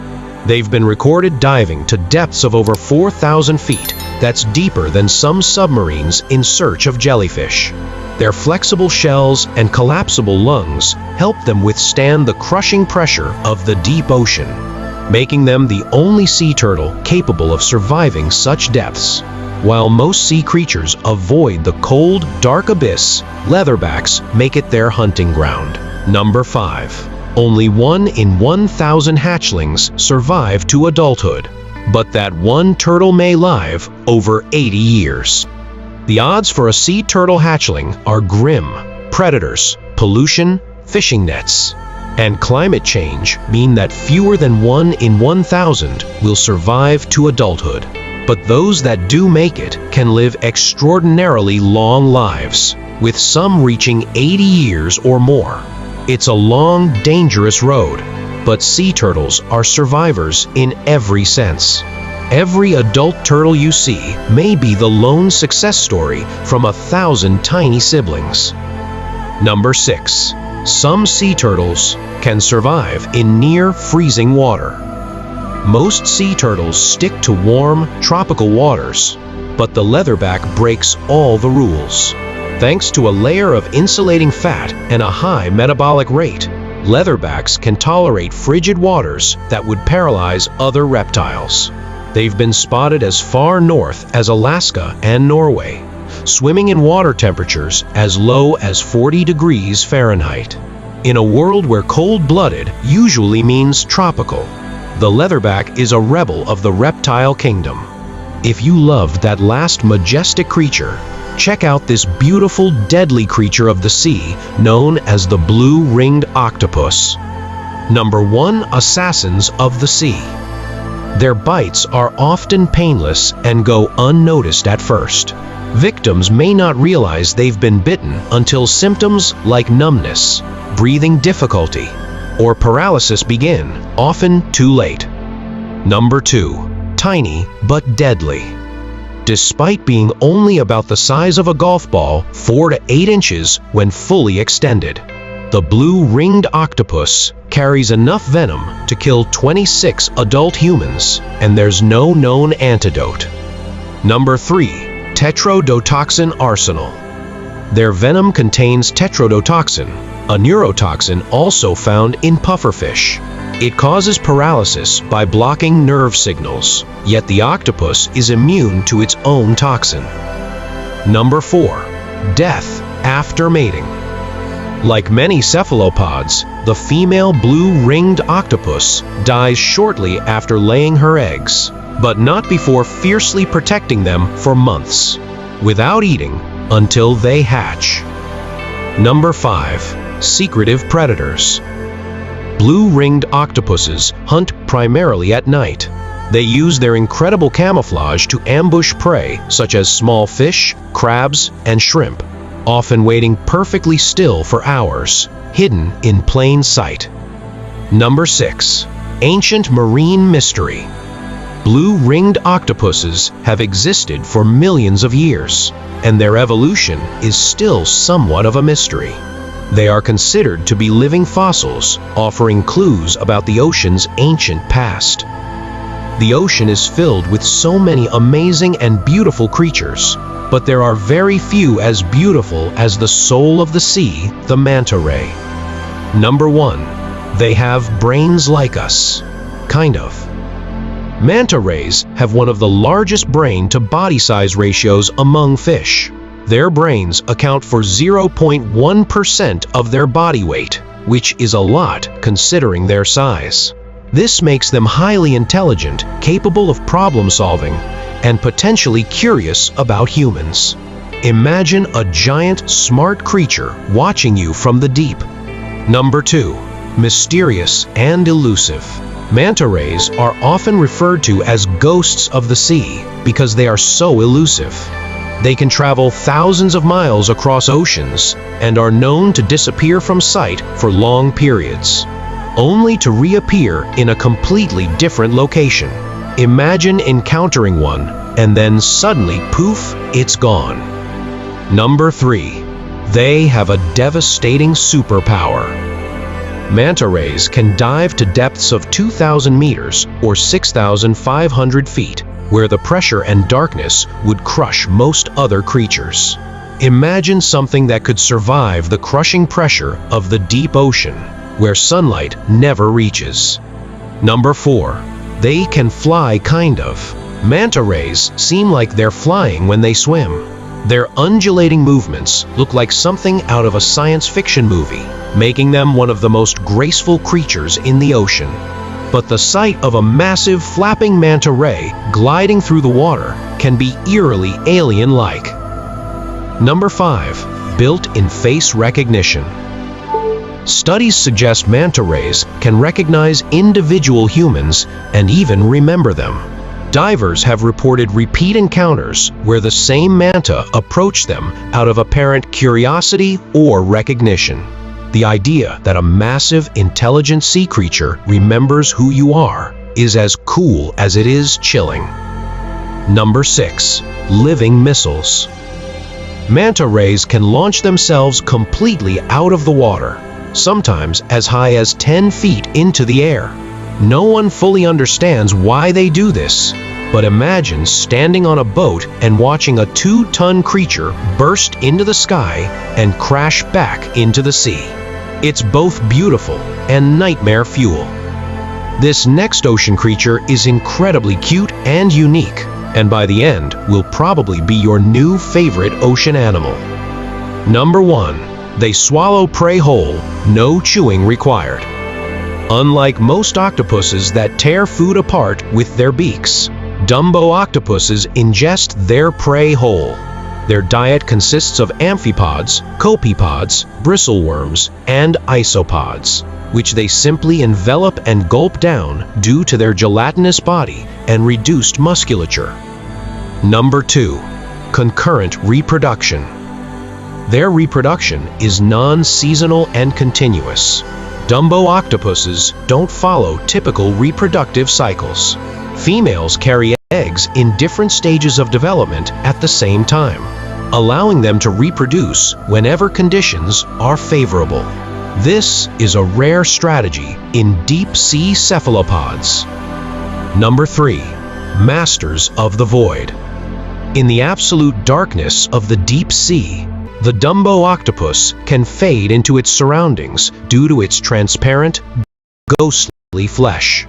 They've been recorded diving to depths of over 4,000 feet. That's deeper than some submarines in search of jellyfish. Their flexible shells and collapsible lungs help them withstand the crushing pressure of the deep ocean, making them the only sea turtle capable of surviving such depths. While most sea creatures avoid the cold, dark abyss, leatherbacks make it their hunting ground. Number 5. Only 1 in 1,000 hatchlings survive to adulthood, but that one turtle may live over 80 years. The odds for a sea turtle hatchling are grim. Predators, pollution, fishing nets, and climate change mean that fewer than 1 in 1,000 will survive to adulthood. But those that do make it can live extraordinarily long lives, with some reaching 80 years or more. It's a long, dangerous road, but sea turtles are survivors in every sense. Every adult turtle you see may be the lone success story from 1,000 tiny siblings. Number 6. Some sea turtles can survive in near freezing water. Most sea turtles stick to warm, tropical waters, but the leatherback breaks all the rules. Thanks to a layer of insulating fat and a high metabolic rate, leatherbacks can tolerate frigid waters that would paralyze other reptiles. They've been spotted as far north as Alaska and Norway, swimming in water temperatures as low as 40 degrees Fahrenheit. In a world where cold-blooded usually means tropical, the leatherback is a rebel of the reptile kingdom. If you loved that last majestic creature, check out this beautiful, deadly creature of the sea known as the blue-ringed octopus. Number 1. Assassins of the sea. Their bites are often painless and go unnoticed at first. Victims may not realize they've been bitten until symptoms like numbness, breathing difficulty, or paralysis begin, often too late. Number 2. Tiny but deadly. Despite being only about the size of a golf ball, 4 to 8 inches when fully extended, the blue-ringed octopus carries enough venom to kill 26 adult humans, and there's no known antidote. Number 3. Tetrodotoxin arsenal. Their venom contains tetrodotoxin, a neurotoxin also found in pufferfish. It causes paralysis by blocking nerve signals, yet the octopus is immune to its own toxin. Number 4. Death after mating. Like many cephalopods, the female blue-ringed octopus dies shortly after laying her eggs, but not before fiercely protecting them for months, without eating until they hatch. Number 5. Secretive predators. Blue-ringed octopuses hunt primarily at night. They use their incredible camouflage to ambush prey such as small fish, crabs, and shrimp, often waiting perfectly still for hours, hidden in plain sight. Number 6. Ancient marine mystery. Blue-ringed octopuses have existed for millions of years, and their evolution is still somewhat of a mystery. They are considered to be living fossils, offering clues about the ocean's ancient past. The ocean is filled with so many amazing and beautiful creatures, but there are very few as beautiful as the soul of the sea, the manta ray. Number 1. They have brains like us. Kind of. Manta rays have one of the largest brain-to-body size ratios among fish. Their brains account for 0.1% of their body weight, which is a lot considering their size. This makes them highly intelligent, capable of problem-solving, and potentially curious about humans. Imagine a giant, smart creature watching you from the deep. Number 2. Mysterious and elusive. Manta rays are often referred to as ghosts of the sea because they are so elusive. They can travel thousands of miles across oceans and are known to disappear from sight for long periods. only to reappear in a completely different location. Imagine encountering one, and then suddenly, poof, it's gone. Number 3. They have a devastating superpower. Manta rays can dive to depths of 2,000 meters or 6,500 feet, where the pressure and darkness would crush most other creatures. Imagine something that could survive the crushing pressure of the deep ocean, where sunlight never reaches. Number 4. They can fly, kind of. Manta rays seem like they're flying when they swim. Their undulating movements look like something out of a science fiction movie, making them one of the most graceful creatures in the ocean. But the sight of a massive flapping manta ray gliding through the water can be eerily alien-like. Number 5. Built-in face recognition. Studies suggest manta rays can recognize individual humans and even remember them. Divers have reported repeat encounters where the same manta approached them out of apparent curiosity or recognition. The idea that a massive, intelligent sea creature remembers who you are is as cool as it is chilling. Number 6. Living missiles. Manta rays can launch themselves completely out of the water, sometimes as high as 10 feet into the air. No one fully understands why they do this, but imagine standing on a boat and watching a 2-ton creature burst into the sky and crash back into the sea. It's both beautiful and nightmare fuel. This next ocean creature is incredibly cute and unique, and by the end will probably be your new favorite ocean animal. Number 1. They swallow prey whole, no chewing required. Unlike most octopuses that tear food apart with their beaks, Dumbo octopuses ingest their prey whole. Their diet consists of amphipods, copepods, bristleworms, and isopods, which they simply envelop and gulp down due to their gelatinous body and reduced musculature. Number 2. Concurrent reproduction. Their reproduction is non-seasonal and continuous. Dumbo octopuses don't follow typical reproductive cycles. Females carry eggs in different stages of development at the same time, allowing them to reproduce whenever conditions are favorable. This is a rare strategy in deep-sea cephalopods. Number 3. Masters of the void. In the absolute darkness of the deep sea, the Dumbo octopus can fade into its surroundings due to its transparent, ghostly flesh.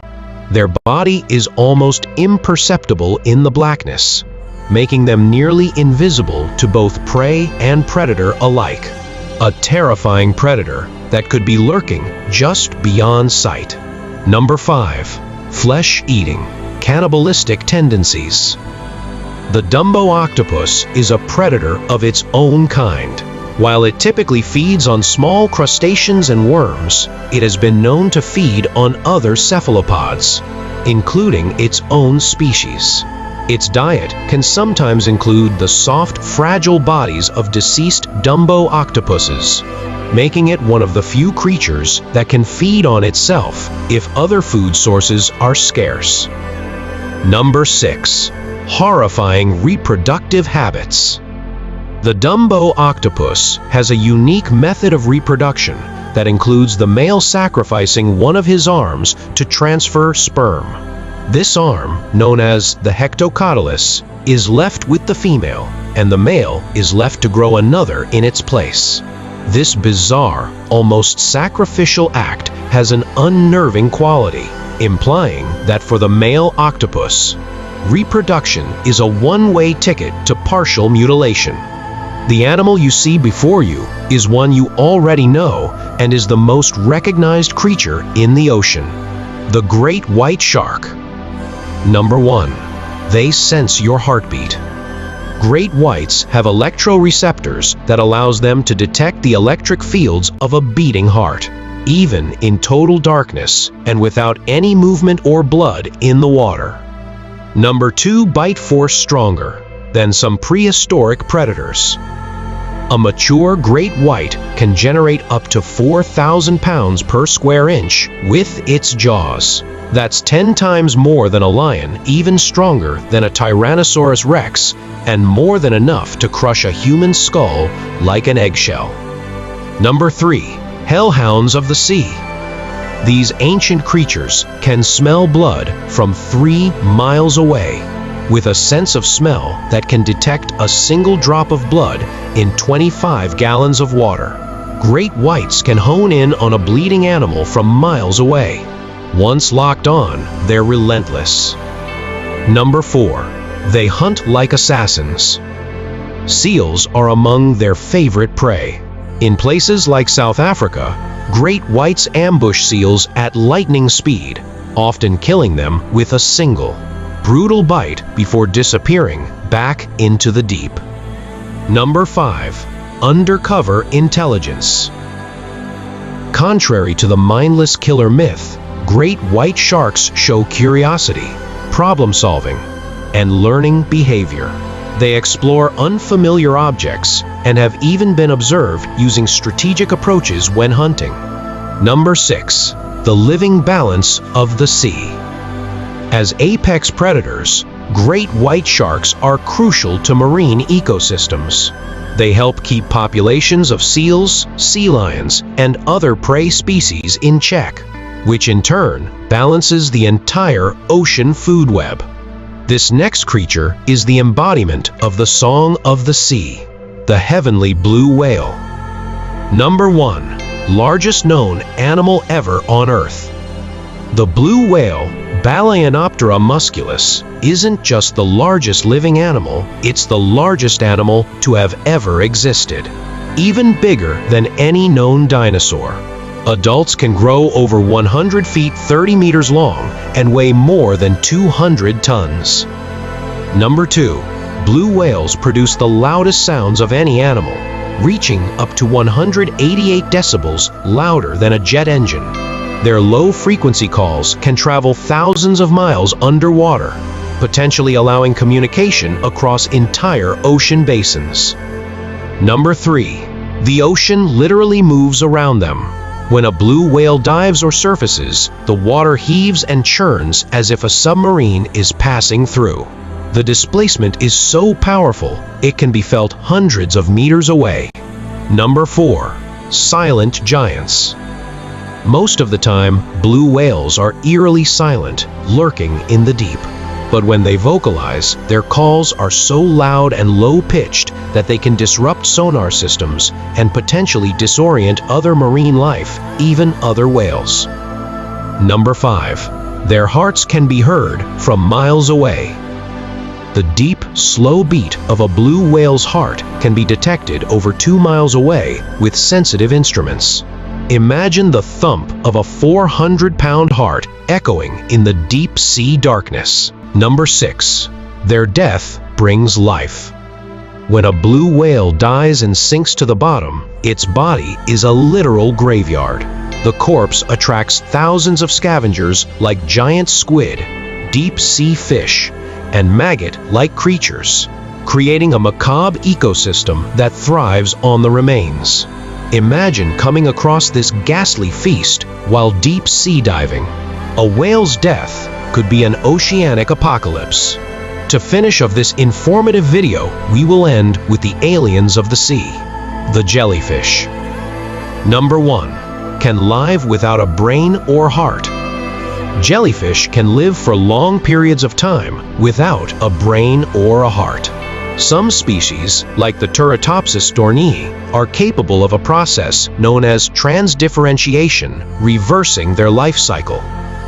Their body is almost imperceptible in the blackness, making them nearly invisible to both prey and predator alike. A terrifying predator that could be lurking just beyond sight. Number 5. Flesh-eating, cannibalistic tendencies. The Dumbo octopus is a predator of its own kind. While it typically feeds on small crustaceans and worms, it has been known to feed on other cephalopods, including its own species. Its diet can sometimes include the soft, fragile bodies of deceased Dumbo octopuses, making it one of the few creatures that can feed on itself if other food sources are scarce. Number 6. Horrifying reproductive habits. The Dumbo octopus has a unique method of reproduction that includes the male sacrificing one of his arms to transfer sperm. This arm, known as the hectocotylus, is left with the female, and the male is left to grow another in its place. This bizarre, almost sacrificial act has an unnerving quality, implying that for the male octopus, reproduction is a one-way ticket to partial mutilation. The animal you see before you is one you already know and is the most recognized creature in the ocean, the great white shark. Number 1. They sense your heartbeat. Great whites have electroreceptors that allows them to detect the electric fields of a beating heart, even in total darkness and without any movement or blood in the water. Number 2. Bite force stronger than some prehistoric predators. A mature great white can generate up to 4,000 pounds per square inch with its jaws. That's 10 times more than a lion, even stronger than a Tyrannosaurus Rex, and more than enough to crush a human skull like an eggshell. Number 3. Hellhounds of the sea. These ancient creatures can smell blood from 3 miles away, with a sense of smell that can detect a single drop of blood in 25 gallons of water. Great whites can hone in on a bleeding animal from miles away. Once locked on, they're relentless. Number 4. They hunt like assassins. Seals are among their favorite prey. In places like South Africa, great whites ambush seals at lightning speed, often killing them with a single, brutal bite before disappearing back into the deep. Number 5. Undercover intelligence. Contrary to the mindless killer myth, great white sharks show curiosity, problem-solving, and learning behavior. They explore unfamiliar objects and have even been observed using strategic approaches when hunting. Number 6. The living balance of the sea. As apex predators, great white sharks are crucial to marine ecosystems. They help keep populations of seals, sea lions, and other prey species in check, which in turn balances the entire ocean food web. This next creature is the embodiment of the song of the sea, the heavenly blue whale. Number 1. Largest known animal ever on Earth. The blue whale, Balaenoptera musculus, isn't just the largest living animal, it's the largest animal to have ever existed. Even bigger than any known dinosaur. Adults can grow over 100 feet 30 meters long and weigh more than 200 tons. Number 2. Blue whales produce the loudest sounds of any animal, reaching up to 188 decibels louder than a jet engine. Their low-frequency calls can travel thousands of miles underwater, potentially allowing communication across entire ocean basins. Number 3. The ocean literally moves around them. When a blue whale dives or surfaces, the water heaves and churns as if a submarine is passing through. The displacement is so powerful, it can be felt hundreds of meters away. Number 4. Silent giants. Most of the time, blue whales are eerily silent, lurking in the deep. But when they vocalize, their calls are so loud and low-pitched that they can disrupt sonar systems and potentially disorient other marine life, even other whales. Number 5. Their hearts can be heard from miles away. The deep, slow beat of a blue whale's heart can be detected over 2 miles away with sensitive instruments. Imagine the thump of a 400-pound heart echoing in the deep sea darkness. Number 6. Their death brings life. When a blue whale dies and sinks to the bottom, its body is a literal graveyard. The corpse attracts thousands of scavengers like giant squid, deep-sea fish, and maggot-like creatures, creating a macabre ecosystem that thrives on the remains. Imagine coming across this ghastly feast while deep sea diving. A whale's death could be an oceanic apocalypse. To finish of this informative video, we will end with the aliens of the sea, the jellyfish. Number 1. Can live without a brain or heart. Jellyfish can live for long periods of time without a brain or a heart. Some species, like the Turritopsis dohrnii, are capable of a process known as transdifferentiation, reversing their life cycle.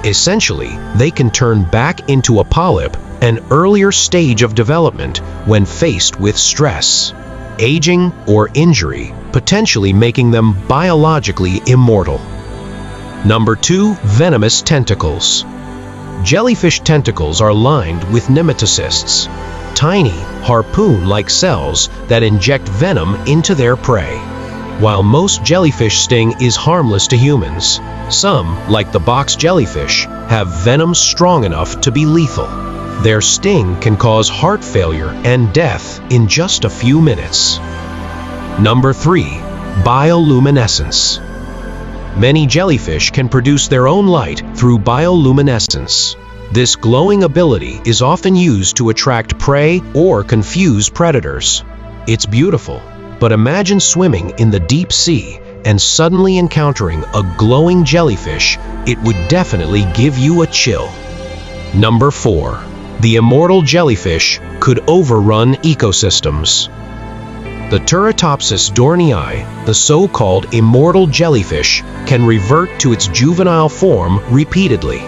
Essentially, they can turn back into a polyp, an earlier stage of development when faced with stress, aging, or injury, potentially making them biologically immortal. Number 2. Venomous tentacles. Jellyfish tentacles are lined with nematocysts, tiny, harpoon-like cells that inject venom into their prey. While most jellyfish sting is harmless to humans, some, like the box jellyfish, have venom strong enough to be lethal. Their sting can cause heart failure and death in just a few minutes. Number 3. Bioluminescence. Many jellyfish can produce their own light through bioluminescence. This glowing ability is often used to attract prey or confuse predators. It's beautiful, but imagine swimming in the deep sea and suddenly encountering a glowing jellyfish. It would definitely give you a chill. Number 4. The immortal jellyfish could overrun ecosystems. The Turritopsis dohrnii, the so-called immortal jellyfish, can revert to its juvenile form repeatedly,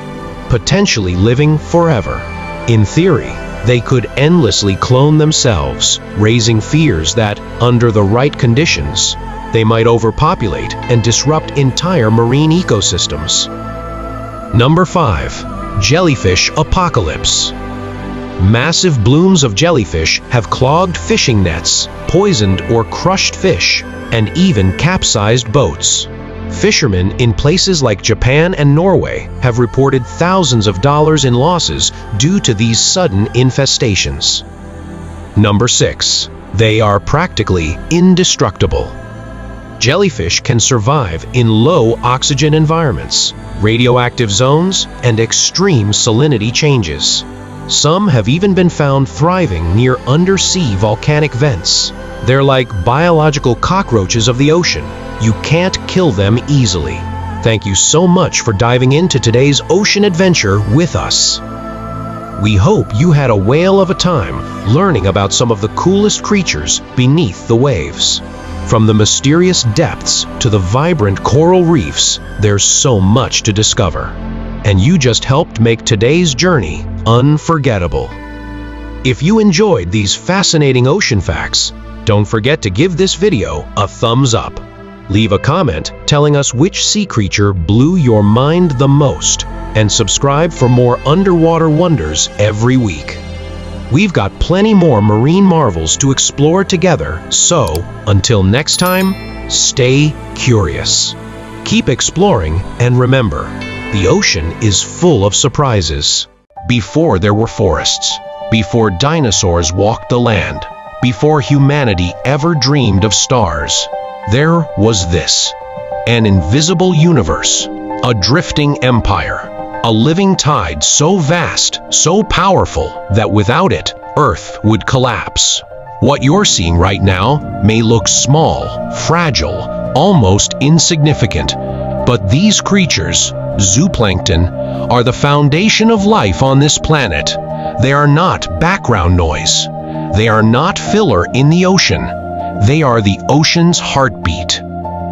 potentially living forever. In theory, they could endlessly clone themselves, raising fears that, under the right conditions, they might overpopulate and disrupt entire marine ecosystems. Number 5. Jellyfish apocalypse. Massive blooms of jellyfish have clogged fishing nets, poisoned or crushed fish, and even capsized boats. Fishermen in places like Japan and Norway have reported thousands of dollars in losses due to these sudden infestations. Number 6. They are practically indestructible. Jellyfish can survive in low oxygen environments, radioactive zones, and extreme salinity changes. Some have even been found thriving near undersea volcanic vents. They're like biological cockroaches of the ocean. You can't kill them easily. Thank you so much for diving into today's ocean adventure with us. We hope you had a whale of a time learning about some of the coolest creatures beneath the waves. From the mysterious depths to the vibrant coral reefs, there's so much to discover. And you just helped make today's journey unforgettable. If you enjoyed these fascinating ocean facts, don't forget to give this video a thumbs up. Leave a comment telling us which sea creature blew your mind the most, and subscribe for more underwater wonders every week. We've got plenty more marine marvels to explore together, so until next time, stay curious. Keep exploring, and remember, the ocean is full of surprises. Before there were forests, before dinosaurs walked the land, before humanity ever dreamed of stars, there was this: an invisible universe, a drifting empire, a living tide so vast, so powerful, that without it, Earth would collapse. What you're seeing right now may look small, fragile, almost insignificant, but these creatures, zooplankton, are the foundation of life on this planet. They are not background noise. They are not filler in the ocean. They are the ocean's heartbeat.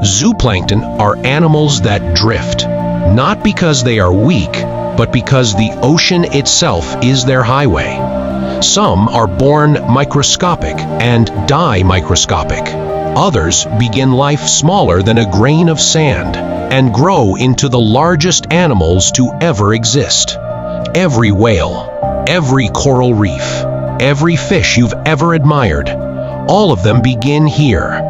Zooplankton are animals that drift, not because they are weak, but because the ocean itself is their highway. Some are born microscopic and die microscopic. Others begin life smaller than a grain of sand and grow into the largest animals to ever exist. Every whale, every coral reef, every fish you've ever admired, all of them begin here.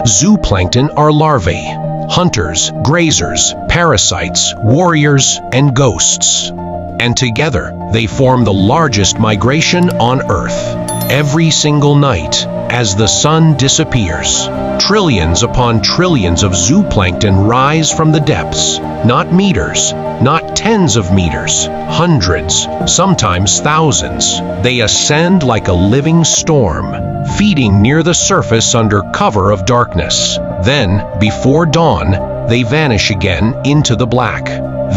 Zooplankton are larvae, hunters, grazers, parasites, warriors, and ghosts. And together, they form the largest migration on Earth. Every single night, as the sun disappears, trillions upon trillions of zooplankton rise from the depths. Not meters, not tens of meters, hundreds, sometimes thousands. They ascend like a living storm, feeding near the surface under cover of darkness. Then, before dawn, they vanish again into the black.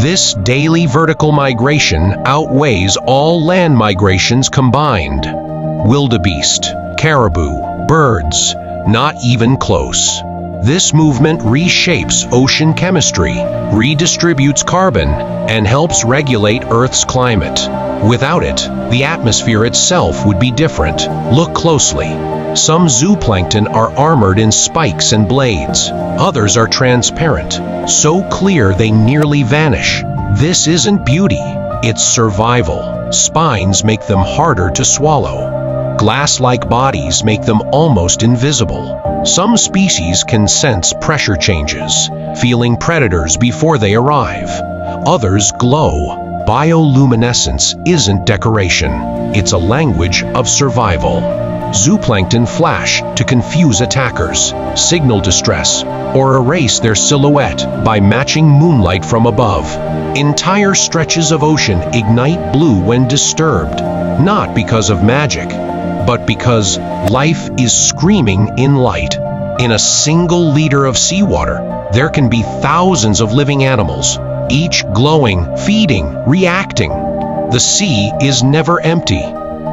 This daily vertical migration outweighs all land migrations combined. Wildebeest, caribou, birds, not even close. This movement reshapes ocean chemistry, redistributes carbon, and helps regulate Earth's climate. Without it, the atmosphere itself would be different. Look closely. Some zooplankton are armored in spikes and blades. Others are transparent, so clear they nearly vanish. This isn't beauty, it's survival. Spines make them harder to swallow. Glass-like bodies make them almost invisible. Some species can sense pressure changes, feeling predators before they arrive. Others glow. Bioluminescence isn't decoration, it's a language of survival. Zooplankton flash to confuse attackers, signal distress, or erase their silhouette by matching moonlight from above. Entire stretches of ocean ignite blue when disturbed, not because of magic, but because life is screaming in light. In a single liter of seawater, there can be thousands of living animals, each glowing, feeding, reacting. The sea is never empty.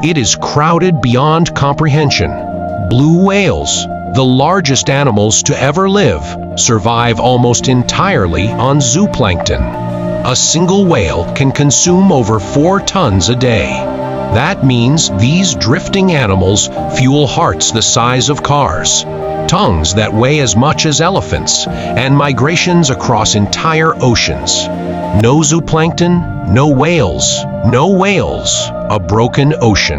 It is crowded beyond comprehension. Blue whales, the largest animals to ever live, survive almost entirely on zooplankton. A single whale can consume over 4 tons a day. That means these drifting animals fuel hearts the size of cars, tongues that weigh as much as elephants, and migrations across entire oceans. No zooplankton, no whales, no whales, a broken ocean.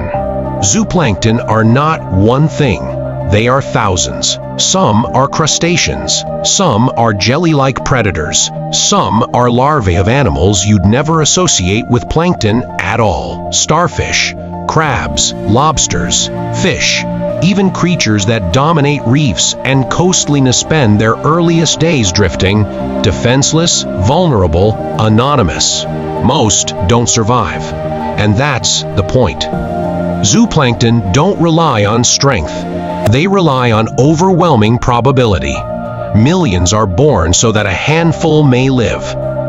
Zooplankton are not one thing. They are thousands. Some are crustaceans, some are jelly-like predators, some are larvae of animals you'd never associate with plankton at all. Starfish, crabs, lobsters, fish, even creatures that dominate reefs and coastliness spend their earliest days drifting, defenseless, vulnerable, anonymous. Most don't survive, and that's the point. Zooplankton don't rely on strength. They rely on overwhelming probability. Millions are born so that a handful may live.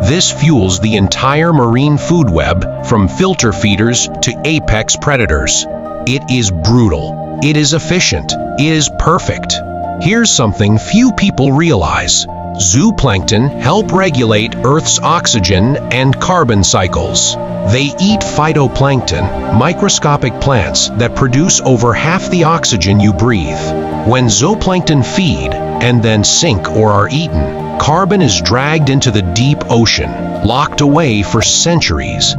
This fuels the entire marine food web, from filter feeders to apex predators. It is brutal. It is efficient. It is perfect. Here's something few people realize. Zooplankton help regulate Earth's oxygen and carbon cycles. They eat phytoplankton, microscopic plants that produce over half the oxygen you breathe. When zooplankton feed and then sink or are eaten, carbon is dragged into the deep ocean, locked away for centuries.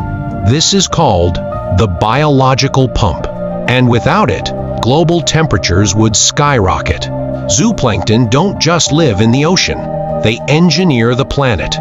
This is called the biological pump, and without it, global temperatures would skyrocket. Zooplankton don't just live in the ocean, they engineer the planet.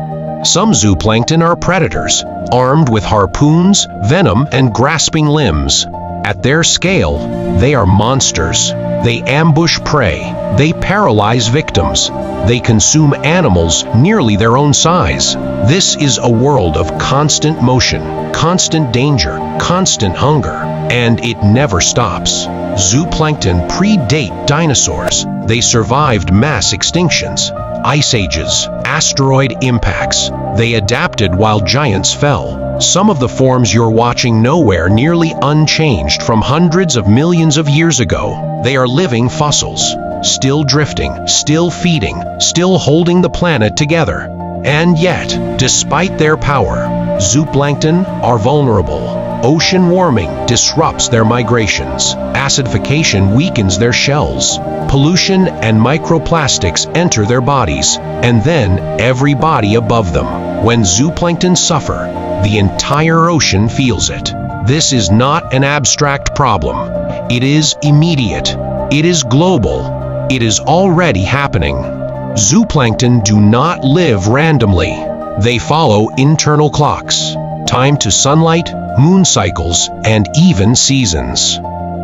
Some zooplankton are predators, armed with harpoons, venom, and grasping limbs. At their scale, they are monsters. They ambush prey. They paralyze victims. They consume animals nearly their own size. This is a world of constant motion, constant danger, constant hunger, and it never stops. Zooplankton predate dinosaurs. They survived mass extinctions, ice ages, asteroid impacts. They adapted while giants fell. Some of the forms you're watching nowhere nearly unchanged from hundreds of millions of years ago. They are living fossils, still drifting, still feeding, still holding the planet together. And yet, despite their power, zooplankton are vulnerable. Ocean warming disrupts their migrations. Acidification weakens their shells. Pollution and microplastics enter their bodies, and then every body above them. When zooplankton suffer, the entire ocean feels it. This is not an abstract problem. It is immediate. It is global. It is already happening. Zooplankton do not live randomly. They follow internal clocks, time to sunlight, moon cycles, and even seasons.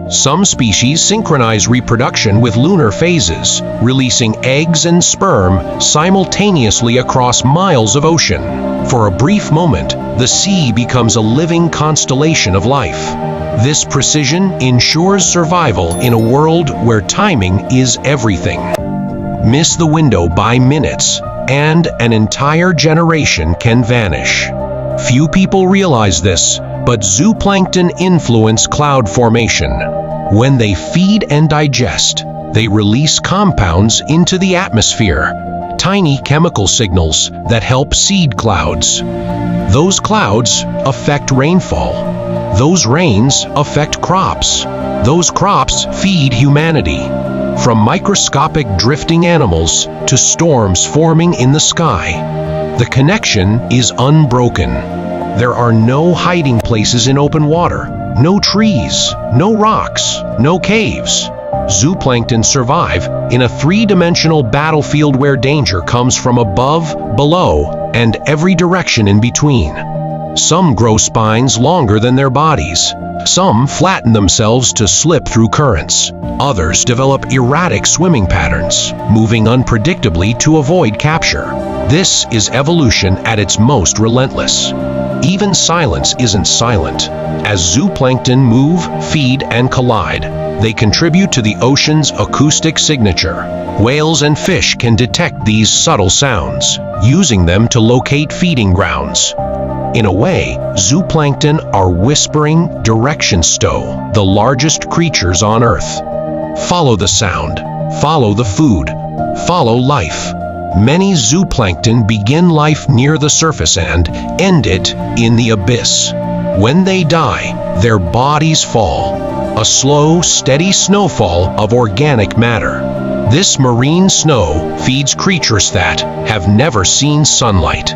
Some species synchronize reproduction with lunar phases, releasing eggs and sperm simultaneously across miles of ocean. For a brief moment, the sea becomes a living constellation of life. This precision ensures survival in a world where timing is everything. Miss the window by minutes, and an entire generation can vanish. Few people realize this, but zooplankton influence cloud formation. When they feed and digest, they release compounds into the atmosphere, tiny chemical signals that help seed clouds. Those clouds affect rainfall. Those rains affect crops. Those crops feed humanity. From microscopic drifting animals to storms forming in the sky, the connection is unbroken. There are no hiding places in open water, no trees, no rocks, no caves. Zooplankton survive in a three-dimensional battlefield where danger comes from above, below, and every direction in between. Some grow spines longer than their bodies. Some flatten themselves to slip through currents. Others develop erratic swimming patterns, moving unpredictably to avoid capture. This is evolution at its most relentless. Even silence isn't silent. As zooplankton move, feed, and collide, they contribute to the ocean's acoustic signature. Whales and fish can detect these subtle sounds, using them to locate feeding grounds. In a way, zooplankton are whispering direction stow, the largest creatures on Earth. Follow the sound, follow the food, follow life. Many zooplankton begin life near the surface and end it in the abyss. When they die, their bodies fall, a slow, steady snowfall of organic matter. This marine snow feeds creatures that have never seen sunlight.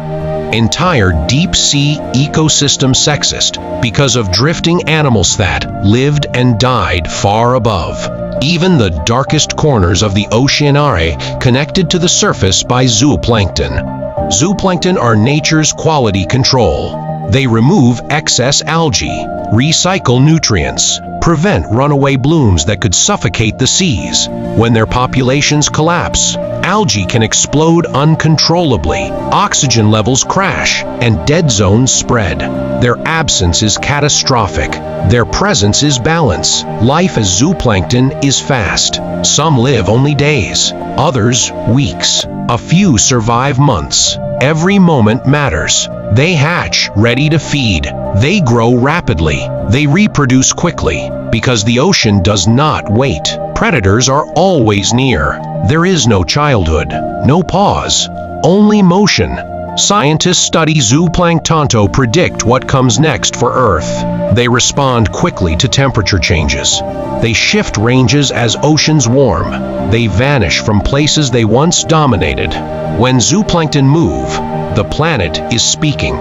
Entire deep-sea ecosystems exist because of drifting animals that lived and died far above. Even the darkest corners of the ocean are connected to the surface by zooplankton. Zooplankton are nature's quality control. They remove excess algae, recycle nutrients, prevent runaway blooms that could suffocate the seas. When their populations collapse, algae can explode uncontrollably, oxygen levels crash, and dead zones spread. Their absence is catastrophic. Their presence is balance. Life as zooplankton is fast. Some live only days, others weeks. A few survive months. Every moment matters. They hatch, ready to feed. They grow rapidly. They reproduce quickly, because the ocean does not wait. Predators are always near. There is no childhood, no pause, only motion. Scientists study zooplankton to predict what comes next for Earth. They respond quickly to temperature changes. They shift ranges as oceans warm. They vanish from places they once dominated. When zooplankton move, the planet is speaking.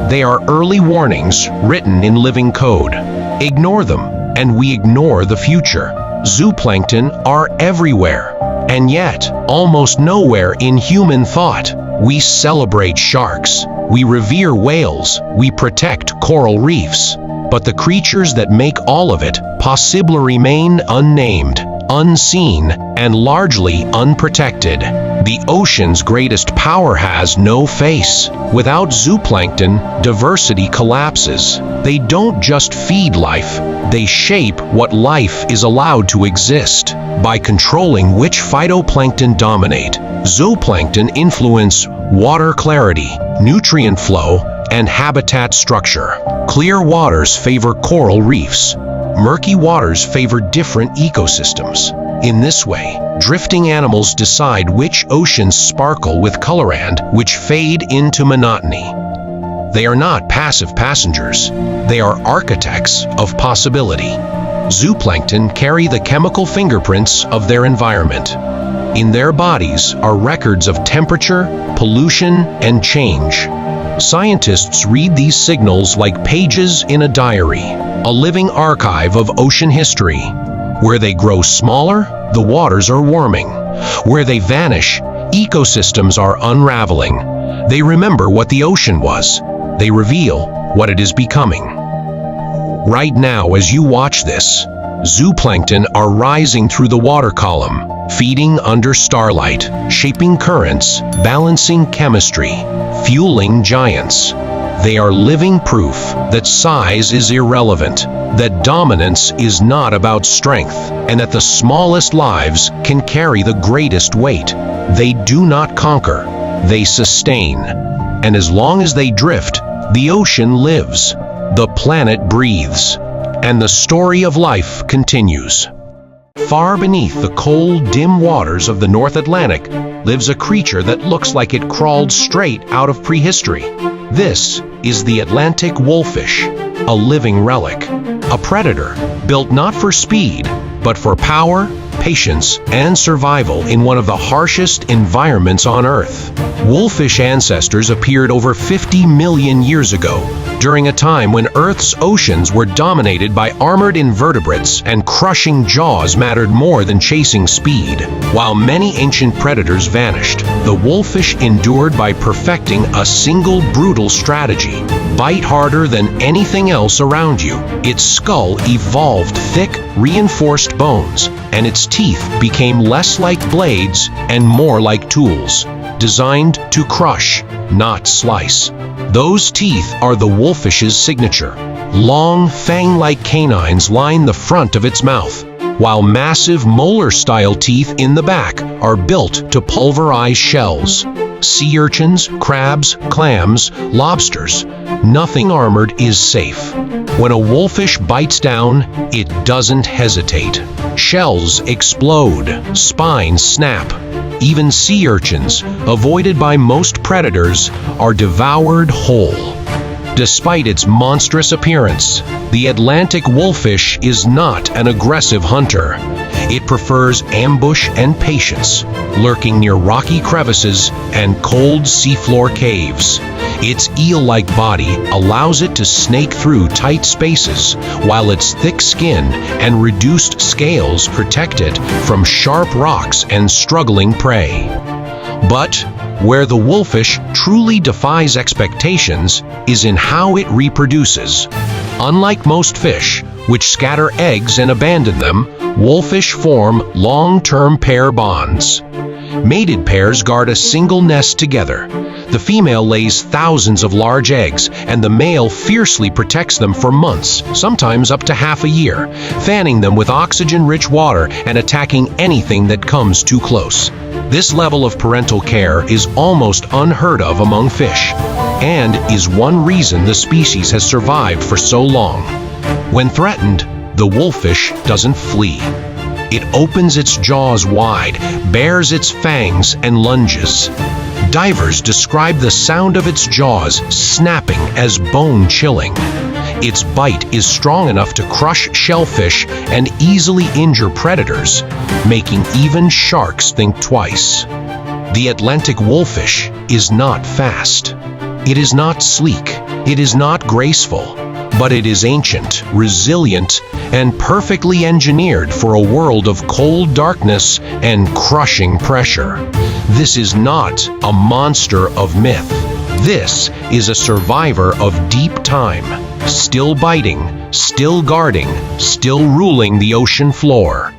They are early warnings written in living code. Ignore them, and we ignore the future. Zooplankton are everywhere, and yet almost nowhere in human thought. We celebrate sharks, we revere whales, we protect coral reefs. But the creatures that make all of it possible remain unnamed, unseen, and largely unprotected. The ocean's greatest power has no face. Without zooplankton, diversity collapses. They don't just feed life, they shape what life is allowed to exist. By controlling which phytoplankton dominate, zooplankton influence water clarity, nutrient flow, and habitat structure. Clear waters favor coral reefs. Murky waters favor different ecosystems. In this way, drifting animals decide which oceans sparkle with color and which fade into monotony. They are not passive passengers. They are architects of possibility. Zooplankton carry the chemical fingerprints of their environment. In their bodies are records of temperature, pollution, and change. Scientists read these signals like pages in a diary, a living archive of ocean history. Where they grow smaller, the waters are warming. Where they vanish, ecosystems are unraveling. They remember what the ocean was. They reveal what it is becoming. Right now, as you watch this, zooplankton are rising through the water column, feeding under starlight, shaping currents, balancing chemistry, fueling giants. They are living proof that size is irrelevant, that dominance is not about strength, and that the smallest lives can carry the greatest weight. They do not conquer, they sustain. And as long as they drift, the ocean lives, the planet breathes, and the story of life continues. Far beneath the cold, dim waters of the North Atlantic lives a creature that looks like it crawled straight out of prehistory. This is the Atlantic wolffish, a living relic, a predator built not for speed, but for power, patience, and survival in one of the harshest environments on Earth. Wolfish ancestors appeared over 50 million years ago, during a time when Earth's oceans were dominated by armored invertebrates and crushing jaws mattered more than chasing speed. While many ancient predators vanished, the wolfish endured by perfecting a single brutal strategy: bite harder than anything else around you. Its skull evolved thick, reinforced bones, and its teeth became less like blades and more like tools, designed to crush, not slice. Those teeth are the wolfish's signature. Long, fang-like canines line the front of its mouth, while massive molar-style teeth in the back are built to pulverize shells. Sea urchins, crabs, clams, lobsters, nothing armored is safe. When a wolfish bites down, it doesn't hesitate. Shells explode, spines snap. Even sea urchins, avoided by most predators, are devoured whole. Despite its monstrous appearance, the Atlantic wolfish is not an aggressive hunter. It prefers ambush and patience, lurking near rocky crevices and cold seafloor caves. Its eel-like body allows it to snake through tight spaces, while its thick skin and reduced scales protect it from sharp rocks and struggling prey. But where the wolfish truly defies expectations is in how it reproduces. Unlike most fish, which scatter eggs and abandon them, wolfish form long-term pair bonds. Mated pairs guard a single nest together. The female lays thousands of large eggs, and the male fiercely protects them for months, sometimes up to half a year, fanning them with oxygen-rich water and attacking anything that comes too close. This level of parental care is almost unheard of among fish, and is one reason the species has survived for so long. When threatened, the wolfish doesn't flee. It opens its jaws wide, bares its fangs, and lunges. Divers describe the sound of its jaws snapping as bone-chilling. Its bite is strong enough to crush shellfish and easily injure predators, making even sharks think twice. The Atlantic wolfish is not fast. It is not sleek. It is not graceful. But it is ancient, resilient, and perfectly engineered for a world of cold darkness and crushing pressure. This is not a monster of myth. This is a survivor of deep time, still biting, still guarding, still ruling the ocean floor.